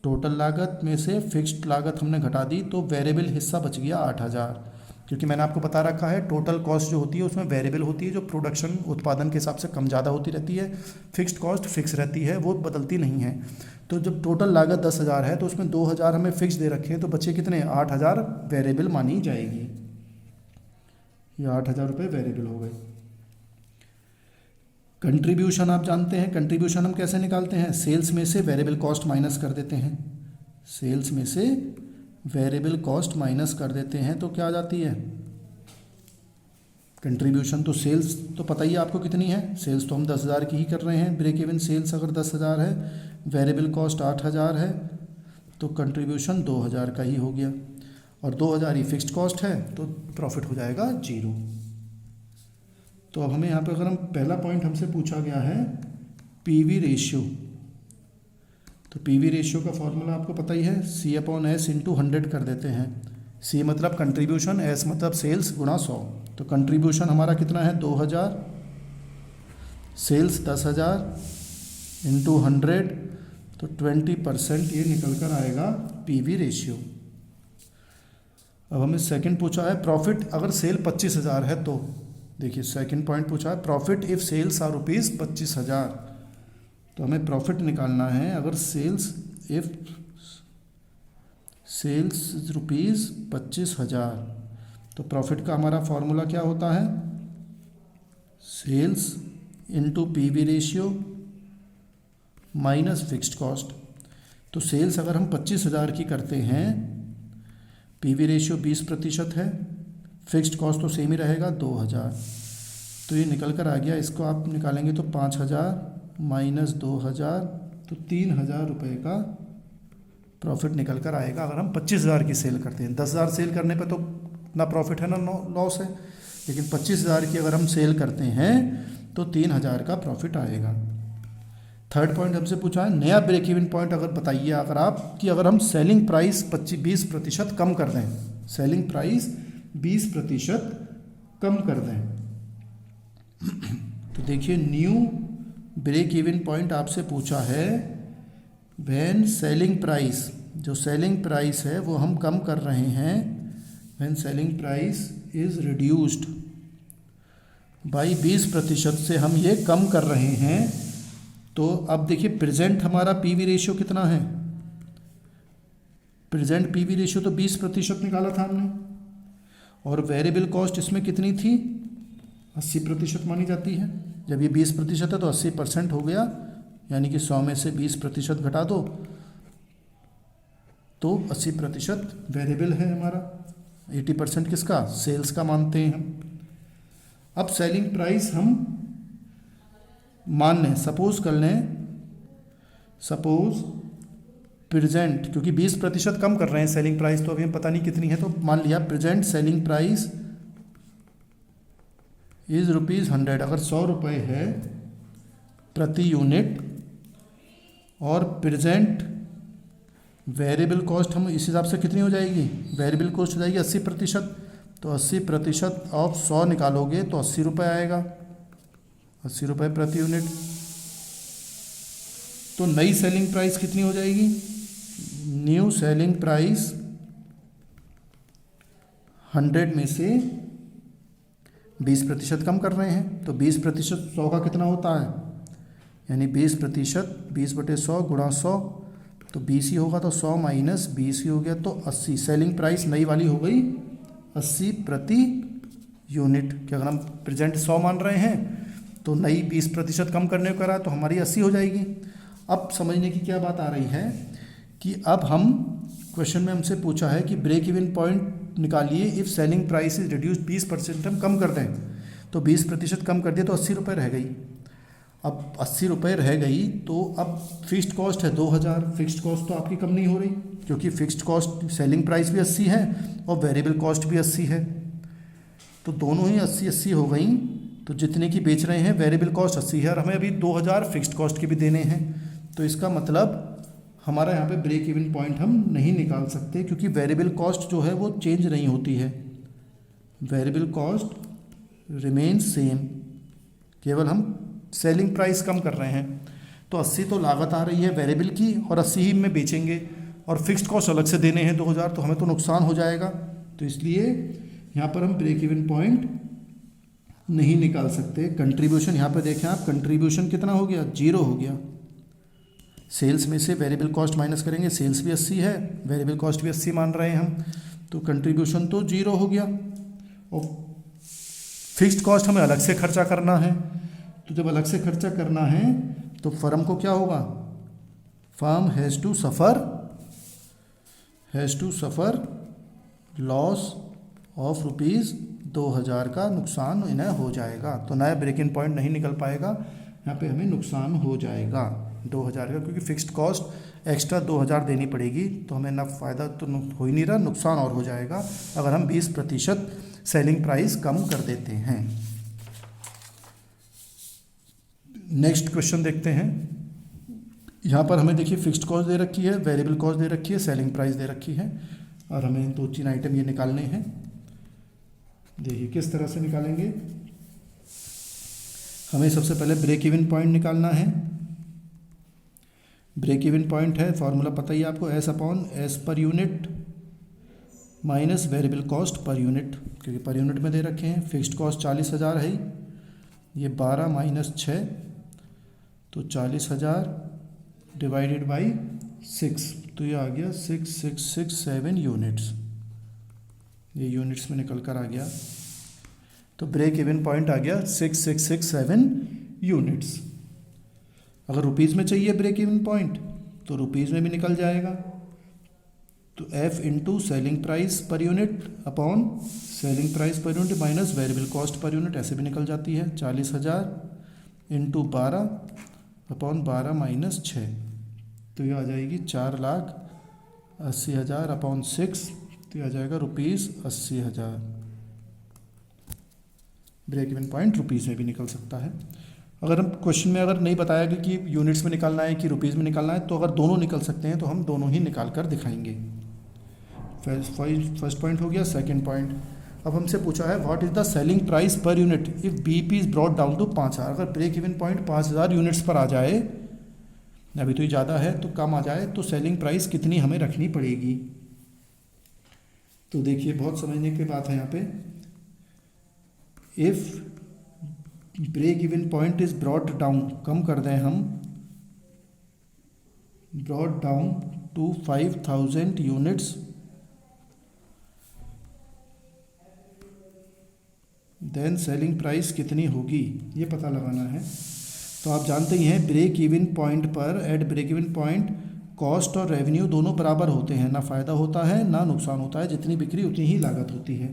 टोटल लागत में से फिक्स्ड लागत हमने घटा दी, तो वेरिएबल हिस्सा बच गया 8,000। क्योंकि मैंने आपको बता रखा है टोटल कॉस्ट जो होती है उसमें वेरिएबल होती है, जो प्रोडक्शन उत्पादन के हिसाब से कम ज़्यादा होती रहती है, फिक्स्ड कॉस्ट फिक्स रहती है, वो बदलती नहीं है। तो जब टोटल लागत 10,000 है तो उसमें 2,000 हमें फिक्स दे रखे हैं, तो बचे कितने, 8,000 वेरिएबल मानी जाएगी। ये 8,000 रुपये वेरिएबल हो गए। कंट्रीब्यूशन आप जानते हैं, कंट्रीब्यूशन हम कैसे निकालते हैं, सेल्स में से वेरिएबल कॉस्ट माइनस कर देते हैं, सेल्स में से वेरिएबल कॉस्ट माइनस कर देते हैं तो क्या आ जाती है कंट्रीब्यूशन। तो सेल्स तो पता ही है आपको कितनी है, सेल्स तो हम 10,000 की ही कर रहे हैं, ब्रेक इवन सेल्स अगर 10,000 है, वेरिएबल कॉस्ट 8,000 है, तो कंट्रीब्यूशन 2,000 का ही हो गया, और 2,000 ही फिक्स्ड कॉस्ट है, तो प्रॉफिट हो जाएगा 0। तो अब हमें यहाँ पे अगर हम पहला पॉइंट हमसे पूछा गया है पीवी रेशियो, तो पीवी रेशियो का फॉर्मूला आपको पता ही है, C/S इंटू 100 कर देते हैं। C मतलब कंट्रीब्यूशन, S मतलब सेल्स गुणा 100। तो कंट्रीब्यूशन हमारा कितना है 2,000, सेल्स 10,000 इंटू 100, तो 20% ये निकल कर आएगा पीवी रेशियो। अब हमें सेकंड पूछा है प्रॉफिट अगर सेल 25,000 है, तो देखिए सेकंड पॉइंट पूछा है profit if sales are rupees 25,000, तो हमें प्रॉफिट निकालना है अगर सेल्स इफ सेल्स रुपीज़ 25,000, तो प्रॉफिट का हमारा फॉर्मूला क्या होता है, sales into PV ratio minus fixed cost. तो सेल्स अगर हम 25,000 की करते हैं, पीवी रेशियो 20% है, फिक्स्ड कॉस्ट तो सेम ही रहेगा 2,000, तो ये निकल कर आ गया। इसको आप निकालेंगे तो 5,000 माइनस 2,000, तो 3,000 रुपये का प्रॉफिट निकल कर आएगा अगर हम 25,000 की सेल करते हैं। 10,000 सेल करने पे तो ना प्रॉफिट है ना लॉस है, लेकिन 25,000 की अगर हम सेल करते हैं तो 3,000 का प्रॉफिट आएगा। थर्ड पॉइंट हमसे पूछा है नया ब्रेक इवन पॉइंट अगर बताइए अगर आप कि अगर हम सेलिंग प्राइस 20% कम कर दें, सेलिंग प्राइस 20% कम कर दें, तो देखिए न्यू ब्रेक इवन पॉइंट आपसे पूछा है व्हेन सेलिंग प्राइस, जो सेलिंग प्राइस है वो हम कम कर रहे हैं, when selling price is reduced by 20% से हम ये कम कर रहे हैं। तो अब देखिए प्रेजेंट हमारा पीवी रेशियो कितना है, प्रेजेंट पीवी रेशियो तो 20% निकाला था हमने, और वेरिएबल कॉस्ट इसमें कितनी थी 80% मानी जाती है। जब ये 20% है तो 80% हो गया, यानी कि 100 में से 20% घटा दो तो 80% वेरिएबल है हमारा, 80% किसका, सेल्स का मानते हैं हम। अब सेलिंग प्राइस हम मान लें, सपोज कर लें, सपोज प्रेजेंट, क्योंकि 20% कम कर रहे हैं सेलिंग प्राइस, तो अभी हमें पता नहीं कितनी है, तो मान लिया प्रेजेंट सेलिंग प्राइस इज ₹100, अगर 100 रुपये है प्रति यूनिट, और प्रेजेंट वेरिएबल कॉस्ट हम इस हिसाब से कितनी हो जाएगी, वेरिएबल कॉस्ट हो जाएगी 80%, तो 80% ऑफ 100 निकालोगे तो 80 रुपये आएगा, 80 रुपये प्रति यूनिट। तो नई सेलिंग प्राइस कितनी हो जाएगी, न्यू सेलिंग प्राइस 100 में से 20% कम कर रहे हैं, तो 20% 100 का कितना होता है, यानी 20% 20/100 गुणा 100, तो 20 ही होगा, तो 100 माइनस 20 ही हो गया, तो 80। सेलिंग प्राइस नई वाली हो गई 80 प्रति यूनिट, कि अगर हम प्रेजेंट 100 मान रहे हैं तो नई 20% कम करने को करा तो हमारी 80 हो जाएगी। अब समझने की क्या बात आ रही है कि अब हम क्वेश्चन में हमसे पूछा है कि ब्रेक इवन पॉइंट निकालिए if selling price is reduced, 20% हम कम कर दें, तो 20% कम कर दिए तो 80 रुपये रह गई। अब 80 रुपये रह गई तो अब फिक्स्ड कॉस्ट है 2,000, फिक्स्ड कॉस्ट तो आपकी कम नहीं हो रही, क्योंकि फिक्स्ड कॉस्ट सेलिंग प्राइस भी 80 है और वेरिएबल कॉस्ट भी 80 है, तो दोनों ही 80-80 हो गई। तो जितने की बेच रहे हैं वेरिएबल कॉस्ट 80 है और हमें अभी 2,000 फिक्स्ड कॉस्ट के भी देने हैं, तो इसका मतलब हमारा यहाँ पे ब्रेक इवन पॉइंट हम नहीं निकाल सकते, क्योंकि वेरिएबल कॉस्ट जो है वो चेंज नहीं होती है, वेरिएबल कॉस्ट रिमेन सेम, केवल हम सेलिंग प्राइस कम कर रहे हैं, तो 80 तो लागत आ रही है वेरिएबल की और 80 ही में बेचेंगे और फिक्स्ड कॉस्ट अलग से देने हैं 2000, तो हमें तो नुकसान हो जाएगा। तो इसलिए यहाँ पर हम ब्रेक इवन पॉइंट नहीं निकाल सकते। कंट्रीब्यूशन यहाँ पर देखें आप, कंट्रीब्यूशन कितना हो गया, 0 हो गया। सेल्स में से वेरिएबल कॉस्ट माइनस करेंगे, सेल्स भी 80 है, वेरिएबल कॉस्ट भी 80 मान रहे हैं हम, तो कंट्रीब्यूशन तो 0 हो गया। और फिक्स्ड कॉस्ट हमें अलग से खर्चा करना है, तो जब अलग से खर्चा करना है तो फर्म को क्या होगा, firm has to suffer loss of ₹2000 का नुकसान इन्हें हो जाएगा। तो नया ब्रेक इन पॉइंट नहीं निकल पाएगा, यहाँ पे हमें नुकसान हो जाएगा 2000 का, क्योंकि फिक्स्ड कॉस्ट एक्स्ट्रा 2000 देनी पड़ेगी, तो हमें ना फ़ायदा तो हो ही नहीं रहा, नुकसान और हो जाएगा अगर हम 20% सेलिंग प्राइस कम कर देते हैं। नेक्स्ट क्वेश्चन देखते हैं। यहाँ पर हमें देखिए फिक्स्ड कॉस्ट दे रखी है, वेरिएबल कॉस्ट दे रखी है, सेलिंग प्राइस दे रखी है, और हमें 2-3 आइटम ये निकालने हैं। देखिए किस तरह से निकालेंगे। हमें सबसे पहले ब्रेक इवन पॉइंट निकालना है। ब्रेक इवन पॉइंट है, फॉर्मूला पता ही है आपको, S/S per unit minus variable cost per unit, क्योंकि पर यूनिट में दे रखे हैं। फिक्स्ड कॉस्ट 40,000 है, ये 12 माइनस 6, तो 40,000 डिवाइडेड बाई 6, तो ये आ गया 6667 यूनिट्स, ये यूनिट्स में निकल कर आ गया। तो ब्रेक इवन पॉइंट आ गया 6667 यूनिट्स। अगर रुपीज़ में चाहिए ब्रेक इवन पॉइंट तो रुपीज़ में भी निकल जाएगा, तो F into selling price per unit upon selling price per unit minus variable cost per unit, ऐसे भी निकल जाती है। 40,000 इंटू 12 अपॉन 12 माइनस 6, तो ये आ जाएगी 4,80,000 अपॉन 6, तो ये आ जाएगा ₹80,000। ब्रेक इवन पॉइंट रुपीज़ में भी निकल सकता है। अगर हम क्वेश्चन में अगर नहीं बताया कि यूनिट्स में निकालना है कि रुपीज़ में निकालना है, तो अगर दोनों निकल सकते हैं तो हम दोनों ही निकाल कर दिखाएंगे। फर्स्ट पॉइंट हो गया। सेकंड पॉइंट, अब हमसे पूछा है what is the selling price per unit if BP is brought down to 5,000। अगर ब्रेक इवन पॉइंट 5,000 यूनिट्स पर आ जाए, अभी तो ये ज़्यादा है तो कम आ जाए, तो सेलिंग प्राइस कितनी हमें रखनी पड़ेगी। तो देखिए बहुत समझने की बात है यहाँ पे। If break even point is brought down, कम कर दें हम, brought down to 5,000 units, then selling price कितनी होगी ये पता लगाना है। तो आप जानते ही हैं ब्रेक इवन पॉइंट पर, at break even point cost और रेवेन्यू दोनों बराबर होते हैं, ना फ़ायदा होता है ना नुकसान होता है, जितनी बिक्री उतनी ही लागत होती है।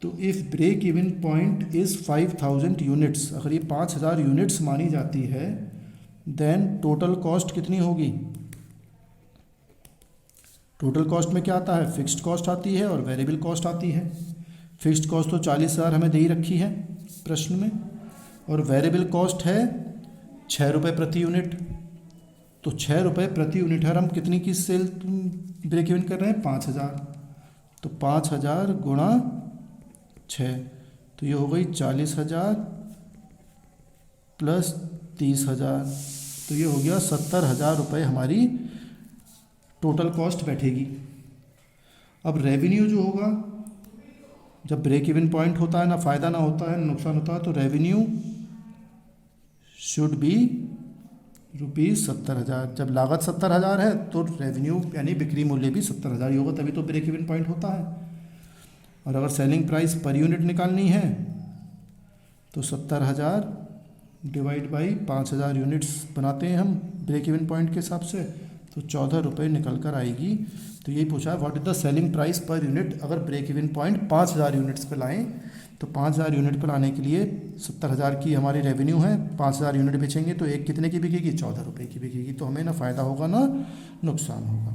तो if break even point is 5,000 units, अगर ये 5,000 यूनिट्स मानी जाती है, देन टोटल कॉस्ट कितनी होगी। टोटल कॉस्ट में क्या आता है, फिक्स्ड कॉस्ट आती है और वेरिएबल कॉस्ट आती है। फिक्स्ड कॉस्ट तो 40,000 हमें दे ही रखी है प्रश्न में, और वेरिएबल कॉस्ट है 6 रुपये प्रति यूनिट। तो 6 रुपये प्रति यूनिट है, हम कितनी की सेल ब्रेक इवन कर रहे हैं, 5,000, तो 5,000 गुणा 6, तो ये हो गई 40,000 प्लस 30,000, तो ये हो गया 70,000 रुपये हमारी टोटल कॉस्ट बैठेगी। अब रेवेन्यू जो होगा, जब ब्रेक इवन पॉइंट होता है ना फ़ायदा ना होता है ना नुकसान होता है, तो रेवेन्यू शुड बी ₹70,000। जब लागत 70,000 है तो रेवेन्यू यानी बिक्री मूल्य भी 70,000 ही होगा, तभी तो ब्रेक इवन पॉइंट होता है। और अगर सेलिंग प्राइस पर यूनिट निकालनी है तो 70,000 डिवाइड बाई 5,000 यूनिट्स बनाते हैं हम ब्रेक इवन पॉइंट के हिसाब से, तो 14 रुपये निकल कर आएगी। तो यही पूछा है what is the selling price per unit. अगर ब्रेक इवन पॉइंट 5,000 यूनिट्स पर लाएँ, तो 5,000 यूनिट पर लाने के लिए 70,000 की हमारी रेवेन्यू है, 5,000 यूनिट बेचेंगे तो एक कितने की बिकेगी, 14 रुपये की बिकेगी, तो हमें ना फ़ायदा होगा ना नुकसान होगा।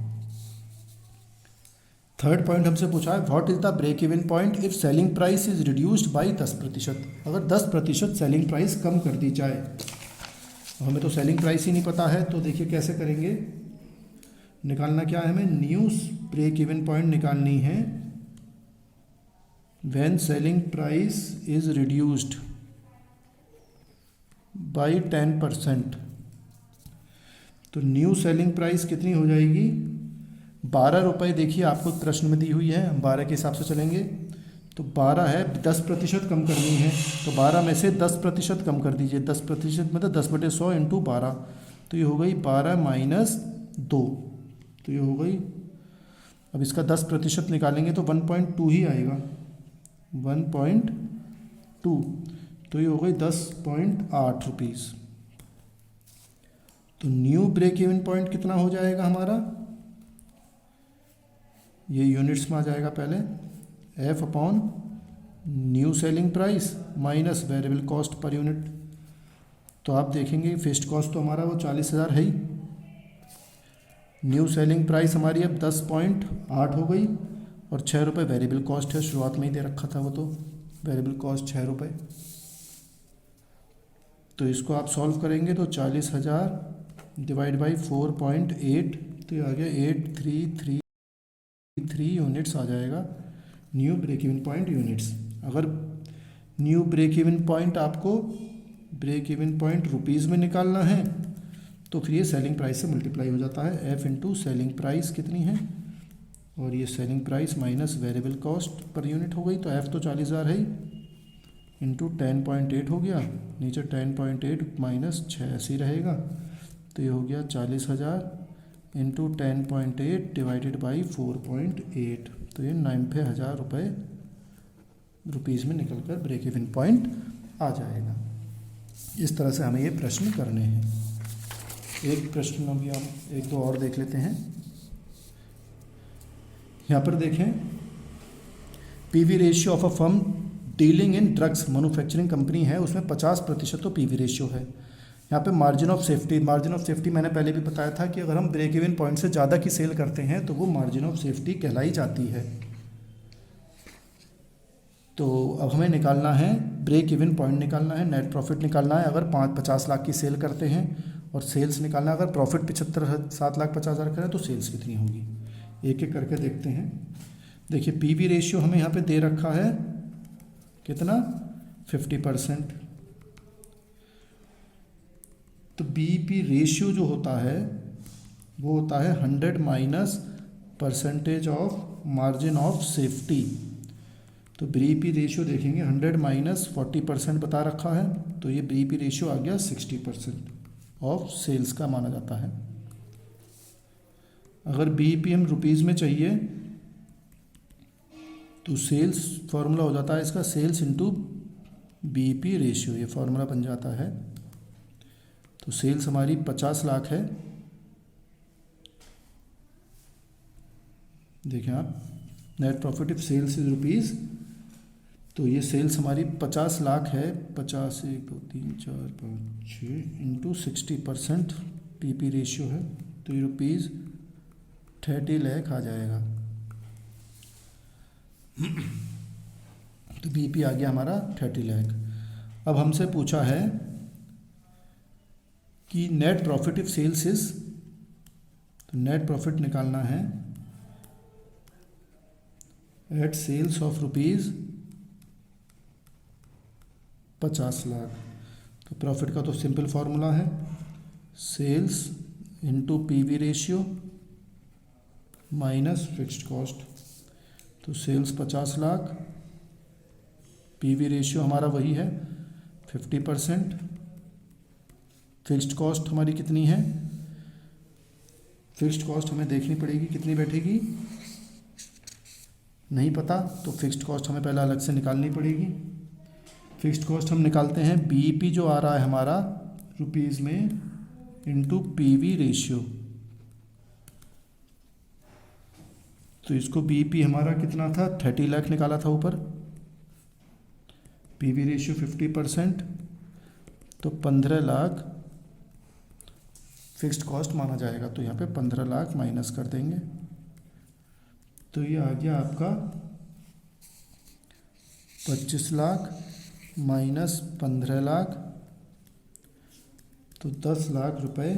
थर्ड पॉइंट हमसे पूछा है what is the break even point if selling price is reduced by 10%। अगर 10% सेलिंग प्राइस कम कर दी जाए, हमें तो सेलिंग प्राइस ही नहीं पता है, तो देखिए कैसे करेंगे। निकालना क्या है हमें, न्यू ब्रेक इवन पॉइंट निकालनी है when selling price is reduced by 10%। तो न्यू सेलिंग प्राइस कितनी हो जाएगी? 12 रुपये। देखिए आपको प्रश्न में दी हुई है, हम 12 के हिसाब से चलेंगे। तो 12 है, 10% कम करनी है, तो 12 में से 10% कम कर दीजिए। 10% मतलब 10/100 इंटू 12, तो ये हो गई 12 माइनस 2, तो ये हो गई। अब इसका 10% निकालेंगे तो 1.2 ही आएगा, 1.2, तो ये हो गई 10.8 रुपीज़। तो न्यू ब्रेक इवन पॉइंट कितना हो जाएगा हमारा? ये यूनिट्स में आ जाएगा पहले, F upon new selling price minus variable cost per unit. तो आप देखेंगे फिक्स्ड कॉस्ट तो हमारा वो 40,000 है ही। न्यू सेलिंग प्राइस हमारी अब 10.8 हो गई, और 6 रुपये वेरिएबल कॉस्ट है, शुरुआत में ही दे रखा था वो, तो वेरिएबल कॉस्ट 6 रुपये। तो इसको आप सॉल्व करेंगे तो 40,000 डिवाइड बाई 4.8, तो ये आ गया 8333 यूनिट्स आ जाएगा, new break even point units. अगर न्यू ब्रेक इवन पॉइंट आपको ब्रेक इवन पॉइंट रुपीज़ में निकालना है तो फिर ये सेलिंग प्राइस से मल्टीप्लाई हो जाता है। एफ इंटू सेलिंग प्राइस कितनी है, और ये selling price minus variable cost per unit हो गई। तो एफ तो 40,000 है ही, इंटू 10.8 हो गया, नीचे 10.8 माइनस 6 ऐसे ही रहेगा, तो ये हो गया 40,000 इंटू 10.8 डिवाइडेड बाई 4.8, तो ये 90,000 रुपीज़ में निकलकर ब्रेक इवन पॉइंट आ जाएगा। इस तरह से हमें ये प्रश्न करने हैं। एक प्रश्न अभी हम एक दो और देख लेते हैं। यहाँ पर देखें, PV ratio of a firm dealing in drugs manufacturing company है, उसमें 50% तो पीवी रेशियो है। यहाँ पे margin of safety, margin of safety मैंने पहले भी बताया था कि अगर हम ब्रेक इवन पॉइंट से ज़्यादा की सेल करते हैं तो वो मार्जिन ऑफ सेफ्टी कहलाई जाती है। तो अब हमें निकालना है ब्रेक इवन पॉइंट, निकालना है नेट प्रॉफिट निकालना है। अगर 50 लाख की सेल करते हैं और सेल्स निकालना है, अगर प्रॉफिट 7,50,000 करें तो सेल्स कितनी होगी, एक एक करके देखते हैं। देखिए पीवी रेशियो हमें यहाँ पे दे रखा है कितना, 50%। तो बीईपी रेशियो जो होता है वो होता है 100 minus percentage of margin of safety. तो बीईपी रेशियो देखेंगे 100 माइनस 40% बता रखा है, तो ये बीईपी रेशियो आ गया 60% ऑफ सेल्स का माना जाता है। अगर बीईपी हम रुपीज़ में चाहिए तो सेल्स फॉर्मूला हो जाता है इसका, सेल्स इंटू बीईपी रेशियो, ये फॉर्मूला बन जाता है। तो सेल्स हमारी 50 लाख है, देखें आप, net profit if sales is rupees, तो ये सेल्स हमारी 50 लाख है, 50 1 2 3 4 5 6 इंटू 60% पीपी रेशियो है, तो ये रुपीज़ 30 लाख आ जाएगा। तो बीपी आ गया हमारा 30 लाख। अब हमसे पूछा है कि net profit if sales is, तो नेट प्रॉफिट निकालना है at sales of rupees 50 lakh. तो प्रॉफिट का तो सिंपल फार्मूला है, sales into PV ratio minus fixed cost. तो सेल्स 50 लाख, पीवी रेशियो हमारा वही है 50%, फिक्स्ड कॉस्ट हमारी कितनी है, फिक्स्ड कॉस्ट हमें देखनी पड़ेगी कितनी बैठेगी, नहीं पता, तो फिक्स्ड कॉस्ट हमें पहले अलग से निकालनी पड़ेगी। फिक्स्ड कॉस्ट हम निकालते हैं, बीईपी जो आ रहा है हमारा रुपीज़ में इंटू पीवी रेशियो। तो इसको बीईपी हमारा कितना था, 30 लाख निकाला था ऊपर, पीवी रेशियो 50%, तो 15 लाख फिक्स्ड कॉस्ट माना जाएगा। तो यहाँ पे 15 लाख माइनस कर देंगे, तो ये आ गया आपका 25 लाख माइनस 15 लाख, तो 10 लाख रुपए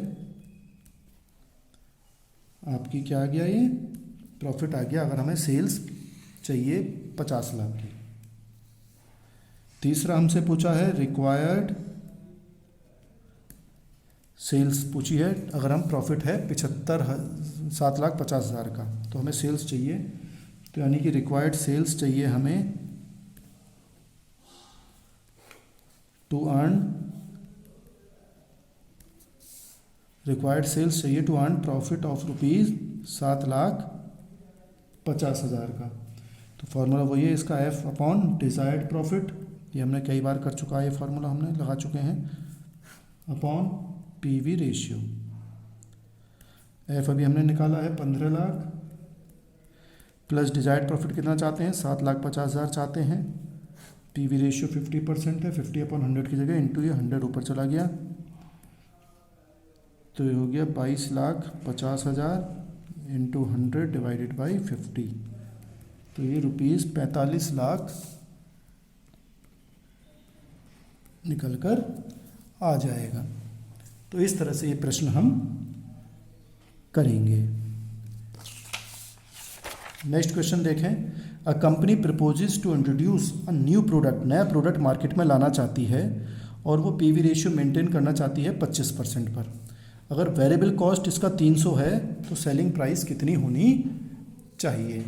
आपकी क्या आ गया, ये प्रॉफिट आ गया अगर हमें सेल्स चाहिए 50 लाख की। तीसरा हमसे पूछा है रिक्वायर्ड सेल्स पूछी है, अगर हम प्रॉफिट है 7,50,000 का, तो हमें सेल्स चाहिए, तो यानी कि रिक्वायर्ड सेल्स चाहिए हमें टू अर्न, रिक्वायर्ड सेल्स चाहिए टू अर्न प्रॉफिट ऑफ ₹7,50,000 का। तो फार्मूला वही है इसका, एफ अपॉन डिज़ायर्ड प्रॉफिट, ये हमने कई बार कर चुका है, ये फार्मूला हमने लगा चुके हैं, अपॉन पीवी रेशियो। एफ अभी हमने निकाला है 15 लाख, प्लस डिजायर्ड प्रॉफिट कितना चाहते हैं, 7,50,000 चाहते हैं, पीवी रेशियो 50% है, 50/100 की जगह इंटू ये 100 ऊपर चला गया, तो ये हो गया 22,50,000 इंटू 100 डिवाइडेड बाई 50, तो ये ₹45 लाख निकल कर आ जाएगा। तो इस तरह से ये प्रश्न हम करेंगे। नेक्स्ट क्वेश्चन देखें, a company proposes to introduce a new product, नया प्रोडक्ट मार्केट में लाना चाहती है और वो पीवी रेशियो मेंटेन करना चाहती है 25% पर। अगर वेरिएबल कॉस्ट इसका 300 है तो सेलिंग प्राइस कितनी होनी चाहिए।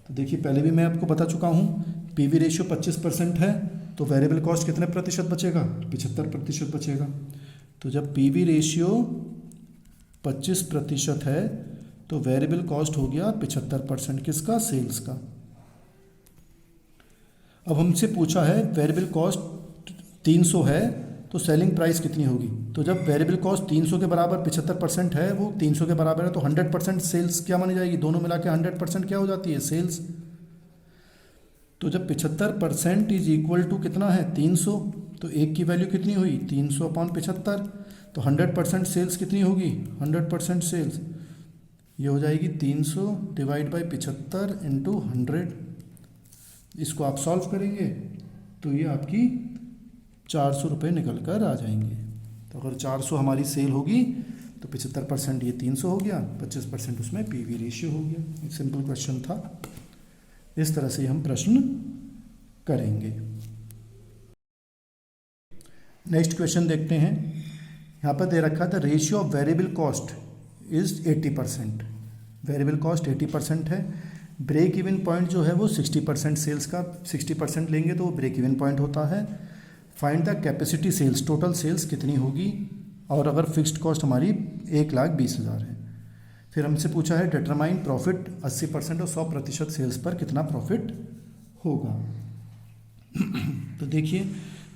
तो देखिए पहले भी मैं आपको बता चुका हूँ, पीवी रेशियो 25% है तो वेरिएबल कॉस्ट कितने प्रतिशत बचेगा, 75% बचेगा। तो जब पीवी रेशियो 25% है तो वेरिएबल कॉस्ट हो गया 75%, किसका, सेल्स का। अब हमसे पूछा है वेरिएबल कॉस्ट 300 है तो सेलिंग प्राइस कितनी होगी। तो जब वेरिएबल कॉस्ट 300 के बराबर 75% है, वो 300 के बराबर है, तो 100% सेल्स क्या मानी जाएगी, दोनों मिला के 100% क्या हो जाती है, सेल्स। तो जब 75% इज इक्वल टू कितना है, 300, तो एक की वैल्यू कितनी हुई, 300/75, तो 100% सेल्स कितनी होगी, 100% सेल्स, ये हो जाएगी 300 डिवाइड बाई 75 इंटू 100। इसको आप सॉल्व करेंगे तो ये आपकी 400 रुपये निकल कर आ जाएंगे। तो अगर 400 हमारी सेल होगी तो 75% ये 300 हो गया, 25% उसमें पीवी रेशियो हो गया। एक सिंपल क्वेश्चन था, इस तरह से हम प्रश्न करेंगे। नेक्स्ट क्वेश्चन देखते हैं, यहाँ पर दे रखा था ratio of variable cost is 80%, variable cost 80% है, ब्रेक इवन पॉइंट जो है वो 60% सेल्स का, 60% लेंगे तो वो ब्रेक इवन पॉइंट होता है। Find the capacity sales, total sales कितनी होगी, और अगर फिक्स्ड कॉस्ट हमारी 1,20,000 है। फिर हमसे पूछा है डिटरमाइन प्रॉफिट, 80% और 100% सेल्स पर कितना प्रॉफिट होगा। तो देखिए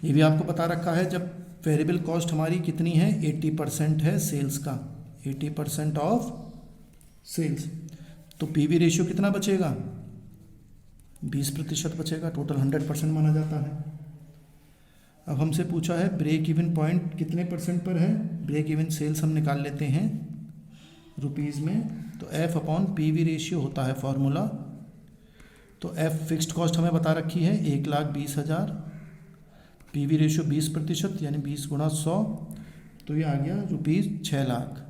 ये भी आपको बता रखा है, जब वेरिएबल कॉस्ट हमारी कितनी है, 80% है सेल्स का, 80% ऑफ सेल्स, तो पीवी रेशियो कितना बचेगा, 20% बचेगा, टोटल 100% माना जाता है। अब हमसे पूछा है ब्रेक इवन पॉइंट कितने % पर है, ब्रेक इवन सेल्स हम निकाल लेते हैं रुपीज़ में, तो एफ अपॉन पीवी रेशियो होता है फॉर्मूला। तो एफ फिक्स्ड कॉस्ट हमें बता रखी है 1,20,000, पीवी रेशियो 20% यानी 20 × 100, तो ये आ गया ₹6 लाख।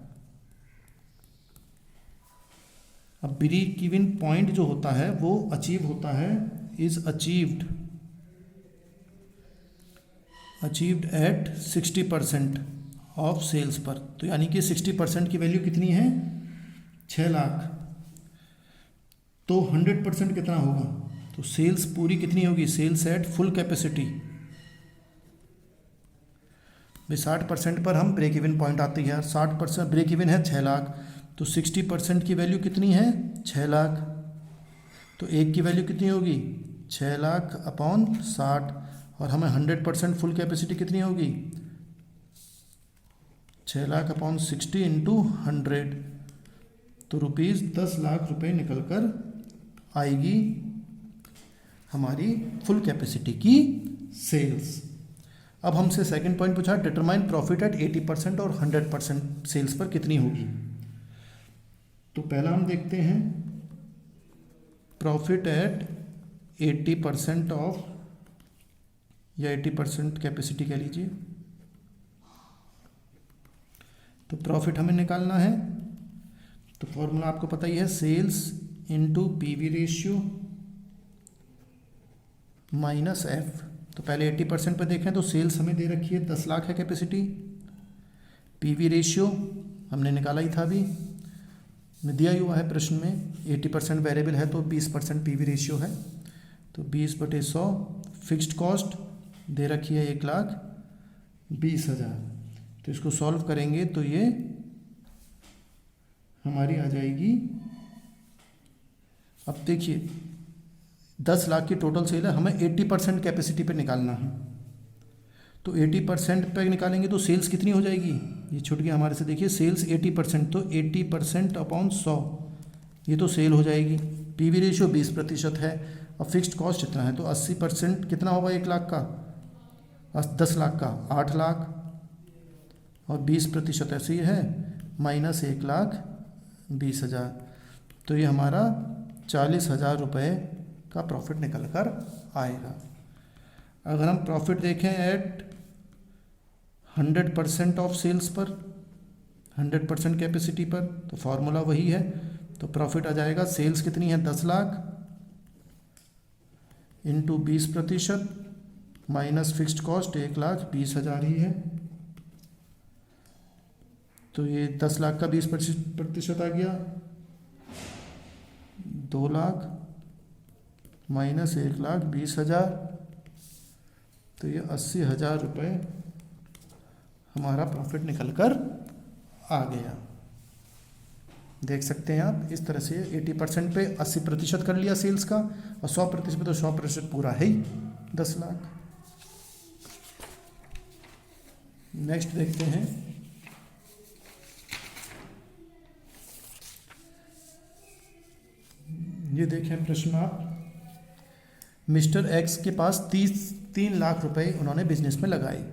अब ब्रेक इवन पॉइंट जो होता है वो अचीव होता है, is achieved at 60% of sales पर, तो यानी कि 60% की वैल्यू कितनी है, 6 लाख, तो 100% कितना होगा, तो सेल्स पूरी कितनी होगी, सेल्स एट फुल कैपेसिटी, 60% पर हम ब्रेक इवन पॉइंट आती है, 60% ब्रेक इवन है 6 लाख, तो 60% की वैल्यू कितनी है, 6 लाख, तो एक की वैल्यू कितनी होगी, 6 लाख अपॉन 60, और हमें 100% फुल कैपेसिटी कितनी होगी, 6 लाख अपॉन 60 इंटू 100, तो ₹10 लाख निकल कर आएगी हमारी फुल कैपेसिटी की सेल्स। अब हमसे सेकंड पॉइंट पूछा, डिटरमाइन प्रॉफिट एट 80% और 100% सेल्स पर कितनी होगी। तो पहला हम देखते हैं प्रॉफिट एट 80% ऑफ, या 80% कैपेसिटी कह लीजिए, तो प्रॉफिट हमें निकालना है। तो फॉर्मूला आपको पता ही है, sales into PV ratio minus F. तो पहले 80% पर देखें तो सेल्स हमें दे रखी है 10 लाख है कैपेसिटी। पीवी रेशियो हमने निकाला ही था अभी, दिया ही हुआ है प्रश्न में, 80% वेरिएबल है तो 20% पीवी रेशियो है, तो 20/100। फिक्स्ड कॉस्ट दे रखी है 1,20,000। तो इसको सॉल्व करेंगे तो ये हमारी आ जाएगी, अब देखिए 10 लाख की टोटल सेल है, हमें 80% कैपेसिटी पे निकालना है। तो 80% पे निकालेंगे तो सेल्स कितनी हो जाएगी, ये छूट गया हमारे से, देखिए सेल्स 80%, तो 80% अपॉन 100 ये तो सेल हो जाएगी। पीवी रेशियो 20% है। अब फिक्स्ड कॉस्ट कितना है, तो 80% कितना होगा 1 लाख का, 10 लाख का 8 लाख, और 20% ऐसे ही है, माइनस 1,20,000, तो ये हमारा 40,000 रुपये का प्रॉफिट निकल कर आएगा। अगर हम प्रॉफिट देखें एट 100% ऑफ सेल्स पर, 100% कैपेसिटी पर, तो फॉर्मूला वही है, तो प्रॉफिट आ जाएगा, सेल्स कितनी है 10 lakh into 20% minus fixed cost 1,20,000 ही है, तो ये 10 लाख का 20% आ गया 2 लाख माइनस 1,20,000, तो ये 80,000 रुपये हमारा प्रॉफिट निकल कर आ गया। देख सकते हैं आप, इस तरह से 80% पे 80% कर लिया सेल्स का, और 100% पे तो 100% पूरा है ही 10 लाख। नेक्स्ट देखते हैं, ये देखें प्रश्न आप, मिस्टर एक्स के पास 3 लाख रुपए उन्होंने बिजनेस में लगाए,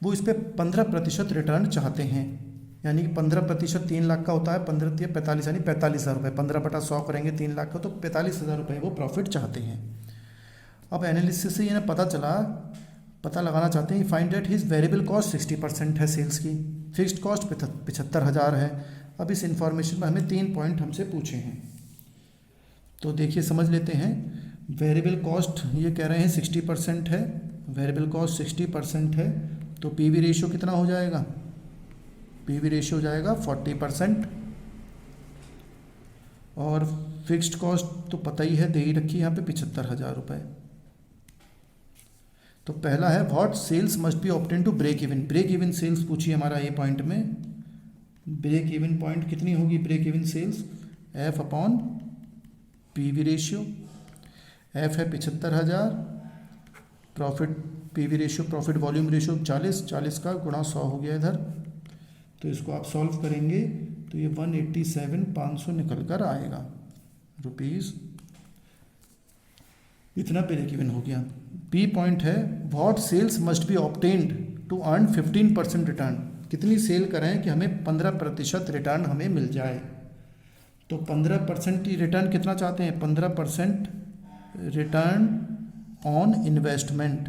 वो इस पर 15% रिटर्न चाहते हैं, यानी कि 15% 3 लाख का होता है, 15 45 यानी 45,000 रुपये, 15/100 करेंगे 3 लाख का, तो 45,000 रुपये वो प्रॉफिट चाहते हैं। अब एनालिसिस से ये पता लगाना चाहते हैं, find that his variable cost 60% है सेल्स की, फिक्स्ड कॉस्ट 75,000 है। अब इस इंफॉर्मेशन में हमें 3 पॉइंट हमसे पूछे हैं, तो देखिए समझ लेते हैं। वेरिएबल कॉस्ट ये कह रहे हैं 60% है, वेरिएबल कॉस्ट 60% है, तो पीवी रेशियो कितना हो जाएगा, पीवी रेशियो हो जाएगा 40%, और फिक्स्ड कॉस्ट तो पता ही है, दे ही रखी यहाँ पे 75,000 रुपये। तो पहला है what sales must be obtain to break even, break even sales पूछी हमारा ए पॉइंट में, ब्रेक इवन पॉइंट कितनी होगी break even sales, F upon PV ratio, F है 75,000, profit PV ratio profit volume ratio 40 का गुणा 100 हो गया इधर, तो इसको आप सॉल्व करेंगे तो ये 187,500 निकल कर आएगा रुपीज़, इतना ब्रेक इवन हो गया। बी पॉइंट है what sales must be obtained to earn 15% return, कितनी सेल करें कि हमें 15% रिटर्न हमें मिल जाए, तो 15% रिटर्न कितना चाहते हैं, 15% रिटर्न ऑन इन्वेस्टमेंट।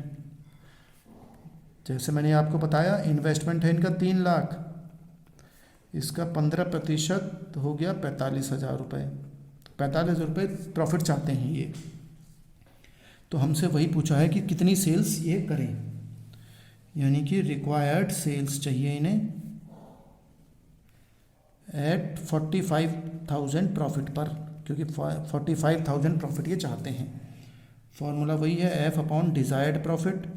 जैसे मैंने आपको बताया इन्वेस्टमेंट है इनका 3 लाख, इसका 15% हो गया 45,000 रुपये, 45,000 रुपये प्रॉफिट चाहते हैं ये, तो हमसे वही पूछा है कि कितनी सेल्स ये करें, यानी कि रिक्वायर्ड सेल्स चाहिए इन्हें एट 45,000 प्रॉफिट पर, क्योंकि 45,000 प्रॉफिट ये चाहते हैं। फॉर्मूला वही है F upon desired profit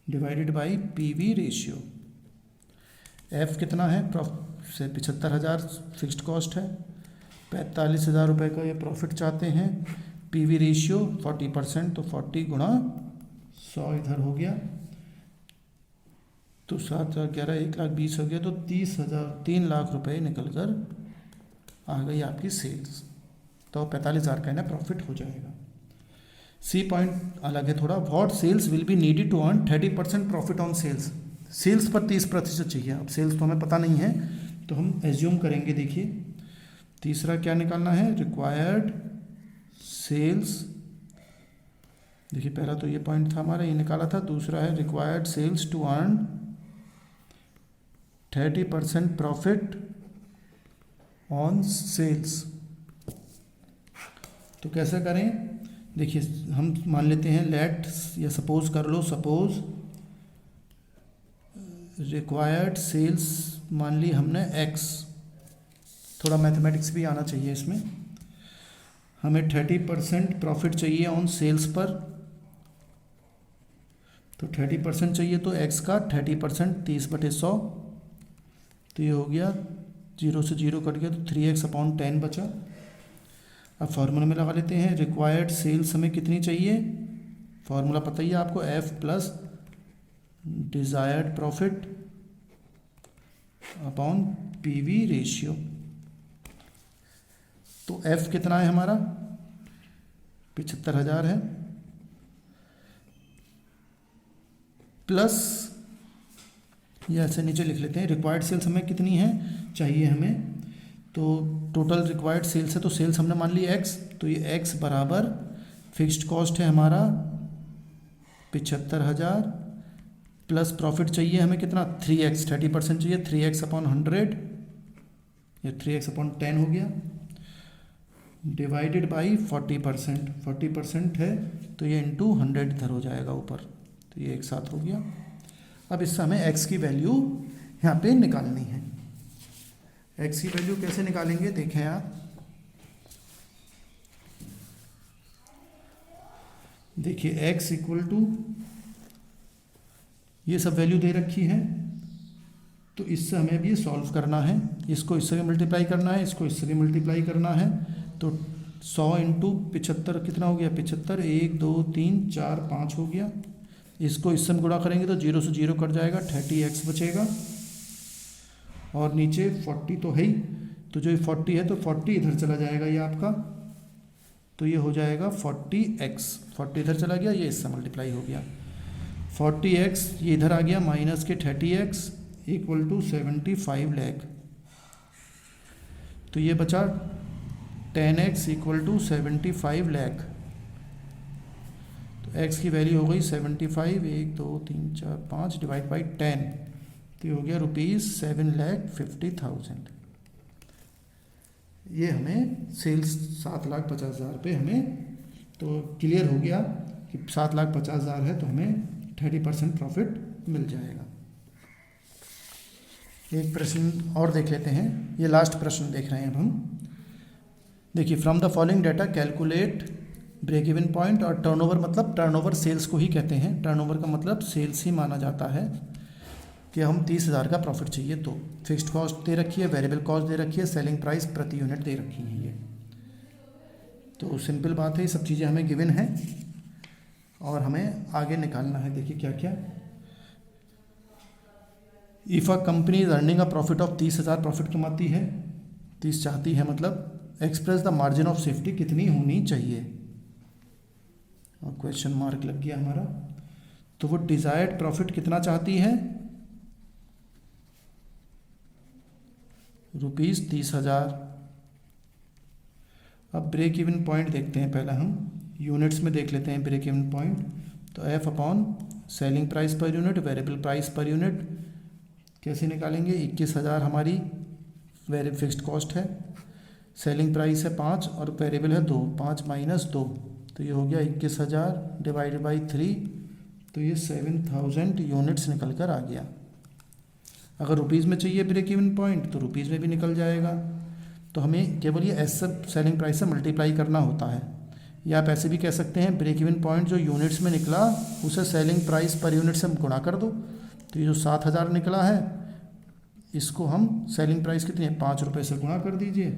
divided by PV ratio. F कितना है, से 75,000 फिक्स्ड कॉस्ट है, 45,000 रुपये का ये प्रॉफिट चाहते हैं, पीवी रेशियो 40%, तो 40 गुणा 100 इधर हो गया, तो 7,11 1,20,000 हो गया, तो 3 लाख रुपए निकल कर आ गई आपकी सेल्स, तो 45,000 का ना प्रॉफिट हो जाएगा। सी पॉइंट अलग है थोड़ा, what sales will be needed to earn 30% profit on sales, sales पर 30% चाहिए, अब सेल्स तो हमें पता नहीं है तो हम एज्यूम करेंगे। देखिए तीसरा क्या निकालना है, रिक्वायर्ड सेल्स, देखिए पहला तो ये पॉइंट था हमारा, ये निकाला था, दूसरा है required sales to earn 30% profit on sales, तो कैसे करें, देखिए हम मान लेते हैं लेट या सपोज कर लो, सपोज रिक्वायर्ड सेल्स मान ली हमने एक्स, थोड़ा मैथमेटिक्स भी आना चाहिए इसमें, हमें 30% प्रॉफिट चाहिए ऑन सेल्स पर, तो 30% चाहिए तो एक्स का 30% 30/100, तो ये हो गया 0 से 0 कट गया तो 3x/10 बचा। अब फार्मूला में लगा लेते हैं, रिक्वायर्ड सेल्स हमें कितनी चाहिए, फार्मूला पता ही है आपको, F plus desired profit upon PV ratio. तो F कितना है हमारा 75,000 है, प्लस या ऐसे नीचे लिख लेते हैं, रिक्वायर्ड सेल्स हमें कितनी है चाहिए हमें, तो टोटल रिक्वायर्ड सेल्स है, तो सेल्स हमने मान ली x, तो ये x बराबर फिक्स्ड कॉस्ट है हमारा 75,000 प्लस प्रॉफिट चाहिए हमें कितना 3x, 30% चाहिए 3x/100, ये 3x/10 हो गया, डिवाइडेड बाई 40%, 40% है तो ये इंटू 100 इधर हो जाएगा ऊपर, तो ये एक साथ हो गया। अब इससे हमें x की वैल्यू यहाँ पे निकालनी है। x की वैल्यू कैसे निकालेंगे देखें आप, देखिए x इक्वल टू, ये सब वैल्यू दे रखी है, तो इससे हमें भी ये सॉल्व करना है, इसको इससे भी मल्टीप्लाई करना है, इसको इससे भी मल्टीप्लाई करना है, तो 100 इंटू 75 कितना हो गया 75, 1 2 3 4 5 हो गया, इसको इससे हम गुणा करेंगे तो 0 से 0 कट जाएगा, 30x बचेगा, और नीचे 40 तो है ही, तो जो 40 है तो 40 इधर चला जाएगा ये आपका, तो ये हो जाएगा 40x, 40 इधर चला गया, ये इससे मल्टीप्लाई हो गया, 40x ये इधर आ गया माइनस के 30x इक्वल टू 75 लाख, तो ये बचा 10x इक्वल टू 75 लाख, तो x की वैल्यू हो गई 75, 1 2 3 4 5 डिवाइड बाई 10, तो ये हो गया ₹7,50,000। ये हमें सेल्स 7,50,000 रुपये हमें, तो क्लियर हो गया कि 7,50,000 है तो हमें 30% प्रॉफिट मिल जाएगा। एक प्रश्न और देख लेते हैं, ये लास्ट प्रश्न देख रहे हैं अब हम। देखिए, from the following data calculate break even point, और टर्नओवर मतलब टर्नओवर सेल्स को ही कहते हैं, टर्नओवर का मतलब सेल्स ही माना जाता है, कि हम 30,000 का प्रॉफिट चाहिए, तो फिक्स्ड कॉस्ट दे रखी है, वेरिएबल कॉस्ट दे रखी है, सेलिंग प्राइस प्रति यूनिट दे रखी है, ये तो सिंपल बात है, ये सब चीज़ें हमें गिवन है और हमें आगे निकालना है। देखिए क्या क्या, if a company is earning a profit of 30,000, profit कमाती है 30 चाहती है, मतलब express the margin of safety कितनी होनी चाहिए, और क्वेश्चन मार्क लग गया हमारा, तो वो डिजायर्ड प्रॉफिट कितना चाहती है ₹30,000। अब ब्रेक इवन पॉइंट देखते हैं, पहले हम यूनिट्स में देख लेते हैं ब्रेक इवन पॉइंट, तो F upon selling price per unit, variable price per unit कैसे निकालेंगे, 21,000 हमारी फिक्स्ड कॉस्ट है, सेलिंग प्राइस है 5 और वेरिएबल है 2, 5 माइनस 2, तो ये हो गया 21,000 डिवाइडेड बाई 3, तो ये 7,000 यूनिट्स निकल कर आ गया। अगर रुपीज़ में चाहिए ब्रेक इवन पॉइंट तो रुपीज़ में भी निकल जाएगा, तो हमें केवल ये एस सेलिंग प्राइस से मल्टीप्लाई करना होता है, या आप ऐसे भी कह सकते हैं ब्रेक इवन पॉइंट जो यूनिट्स में निकला उसे सेलिंग प्राइस पर यूनिट से गुणा कर दो, तो ये जो 7,000 निकला है इसको हम सेलिंग प्राइस कितनी है 5 रुपये से गुणा कर दीजिए,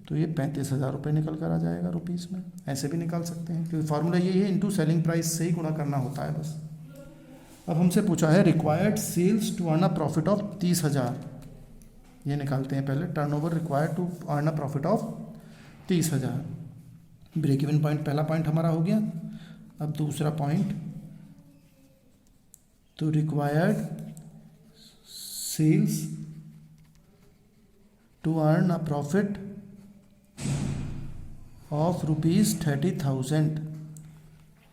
तो ये 35,000 रुपये निकल कर आ जाएगा रुपीज़ में, ऐसे भी निकाल सकते हैं, क्योंकि फार्मूला यही है, इंटू सेलिंग प्राइस से ही गुणा करना होता है बस। अब हमसे पूछा है required sales to earn a profit of 30,000, ये निकालते हैं पहले, turnover required to earn a profit of 30,000, break even point पहला पॉइंट हमारा हो गया। अब दूसरा पॉइंट, तो required sales to earn a profit of ₹30,000,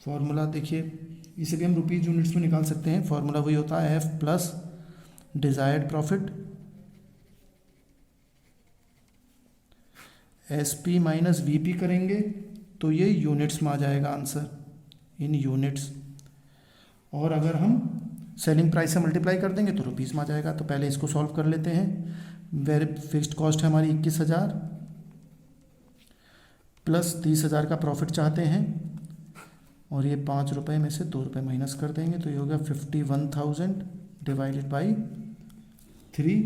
formula देखिए, इसे भी हम रुपीज़ यूनिट्स में निकाल सकते हैं, फॉर्मूला वही होता है F plus desired profit SP minus VP करेंगे, तो ये यूनिट्स में आ जाएगा आंसर, इन यूनिट्स। और अगर हम सेलिंग प्राइस से मल्टीप्लाई कर देंगे तो रुपीज़ में आ जाएगा। तो पहले इसको सॉल्व कर लेते हैं। वेरी फिक्स्ड कॉस्ट है हमारी 21,000 प्लस 30,000 का प्रॉफिट चाहते हैं, और ये 5 रुपये में से 2 रुपये माइनस कर देंगे तो ये हो गया 51,000 डिवाइडेड बाई 3,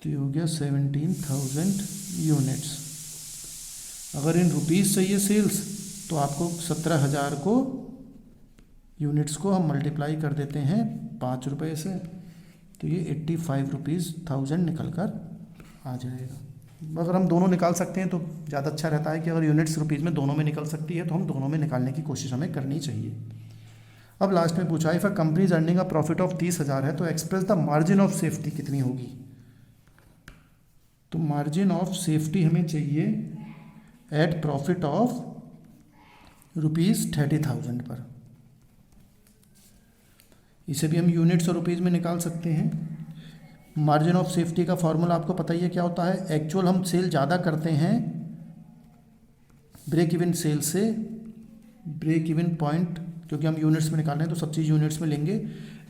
तो ये हो गया 17,000 यूनिट्स। अगर इन रुपीज़ चाहिए सेल्स तो आपको 17,000 को यूनिट्स को हम मल्टीप्लाई कर देते हैं 5 रुपये से, तो ये 85 रुपीज़ 1000 निकल कर आ जाएगा। अगर हम दोनों निकाल सकते हैं तो ज़्यादा अच्छा रहता है कि अगर यूनिट्स रुपीज़ में दोनों में निकल सकती है तो हम दोनों में निकालने की कोशिश हमें करनी चाहिए। अब लास्ट में पूछा if a company is earning a profit of 30,000 है तो express the margin of safety कितनी होगी। तो मार्जिन ऑफ सेफ्टी हमें चाहिए एट प्रॉफिट ऑफ ₹30,000 पर। इसे भी हम यूनिट्स और रुपीज़ में निकाल सकते हैं। मार्जिन ऑफ सेफ्टी का फॉर्मूला आपको पता ही है क्या होता है। एक्चुअल हम सेल ज़्यादा करते हैं ब्रेक इवन सेल से, ब्रेक इवन पॉइंट, क्योंकि हम यूनिट्स में निकाल रहे हैं तो सब चीज़ यूनिट्स में लेंगे।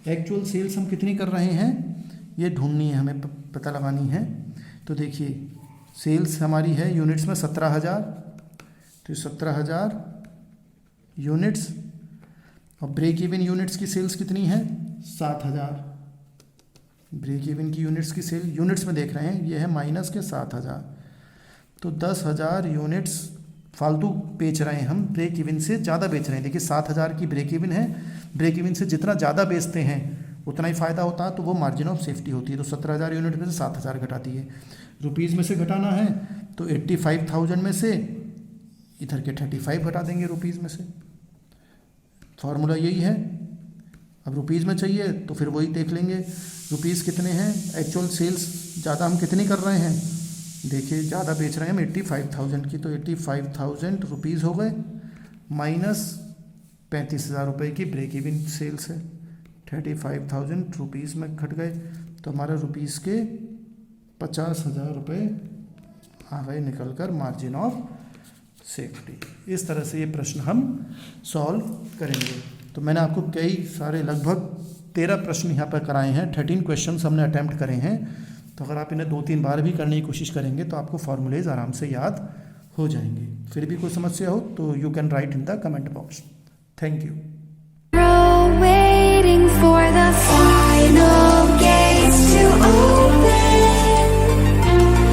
एक्चुअल सेल्स हम कितनी कर रहे हैं ये ढूंढनी है, हमें पता लगानी है। तो देखिए सेल्स हमारी है यूनिट्स में 17,000, तो 17,000 यूनिट्स, और ब्रेक इवन यूनिट्स की सेल्स कितनी है 7,000। ब्रेक इवन की यूनिट्स की सेल यूनिट्स में देख रहे हैं, ये है माइनस के 7,000, तो 10,000 यूनिट्स फालतू बेच रहे हैं हम, ब्रेक इवन से ज़्यादा बेच रहे हैं। देखिए 7,000 की ब्रेक इवन है, ब्रेक इवन से जितना ज़्यादा बेचते हैं उतना ही फ़ायदा होता है, तो वो मार्जिन ऑफ सेफ्टी होती है। तो 17,000 यूनिट में से 7,000 घटाती है, रुपीज़ में से घटाना है तो 85,000 में से इधर के 35 घटा देंगे रुपीज़ में से। फार्मूला यही है। अब रुपीज़ में चाहिए तो फिर वही देख लेंगे रुपीज़ कितने हैं, एक्चुअल सेल्स ज़्यादा हम कितनी कर रहे हैं। देखिए ज़्यादा बेच रहे हैं हम 85,000 की, तो 85,000 रुपीज़ हो गए माइनस 35,000 रुपये की ब्रेक इवन सेल्स है, 35,000 रुपीज़ में घट गए, तो हमारा रुपीज़ के 50,000 रुपये आ गए निकल कर मार्जिन ऑफ सेफ्टी। इस तरह से ये प्रश्न हम सॉल्व करेंगे। तो मैंने आपको कई सारे लगभग 13 प्रश्न यहाँ पर कराए हैं, 13 क्वेश्चंस हमने अटैम्प्ट करे हैं। तो अगर आप इन्हें 2-3 बार भी करने की कोशिश करेंगे तो आपको फॉर्मूलेज आराम से याद हो जाएंगे। फिर भी कोई समस्या हो तो you can write in the comment box. Thank you. Waiting for the final gates to open.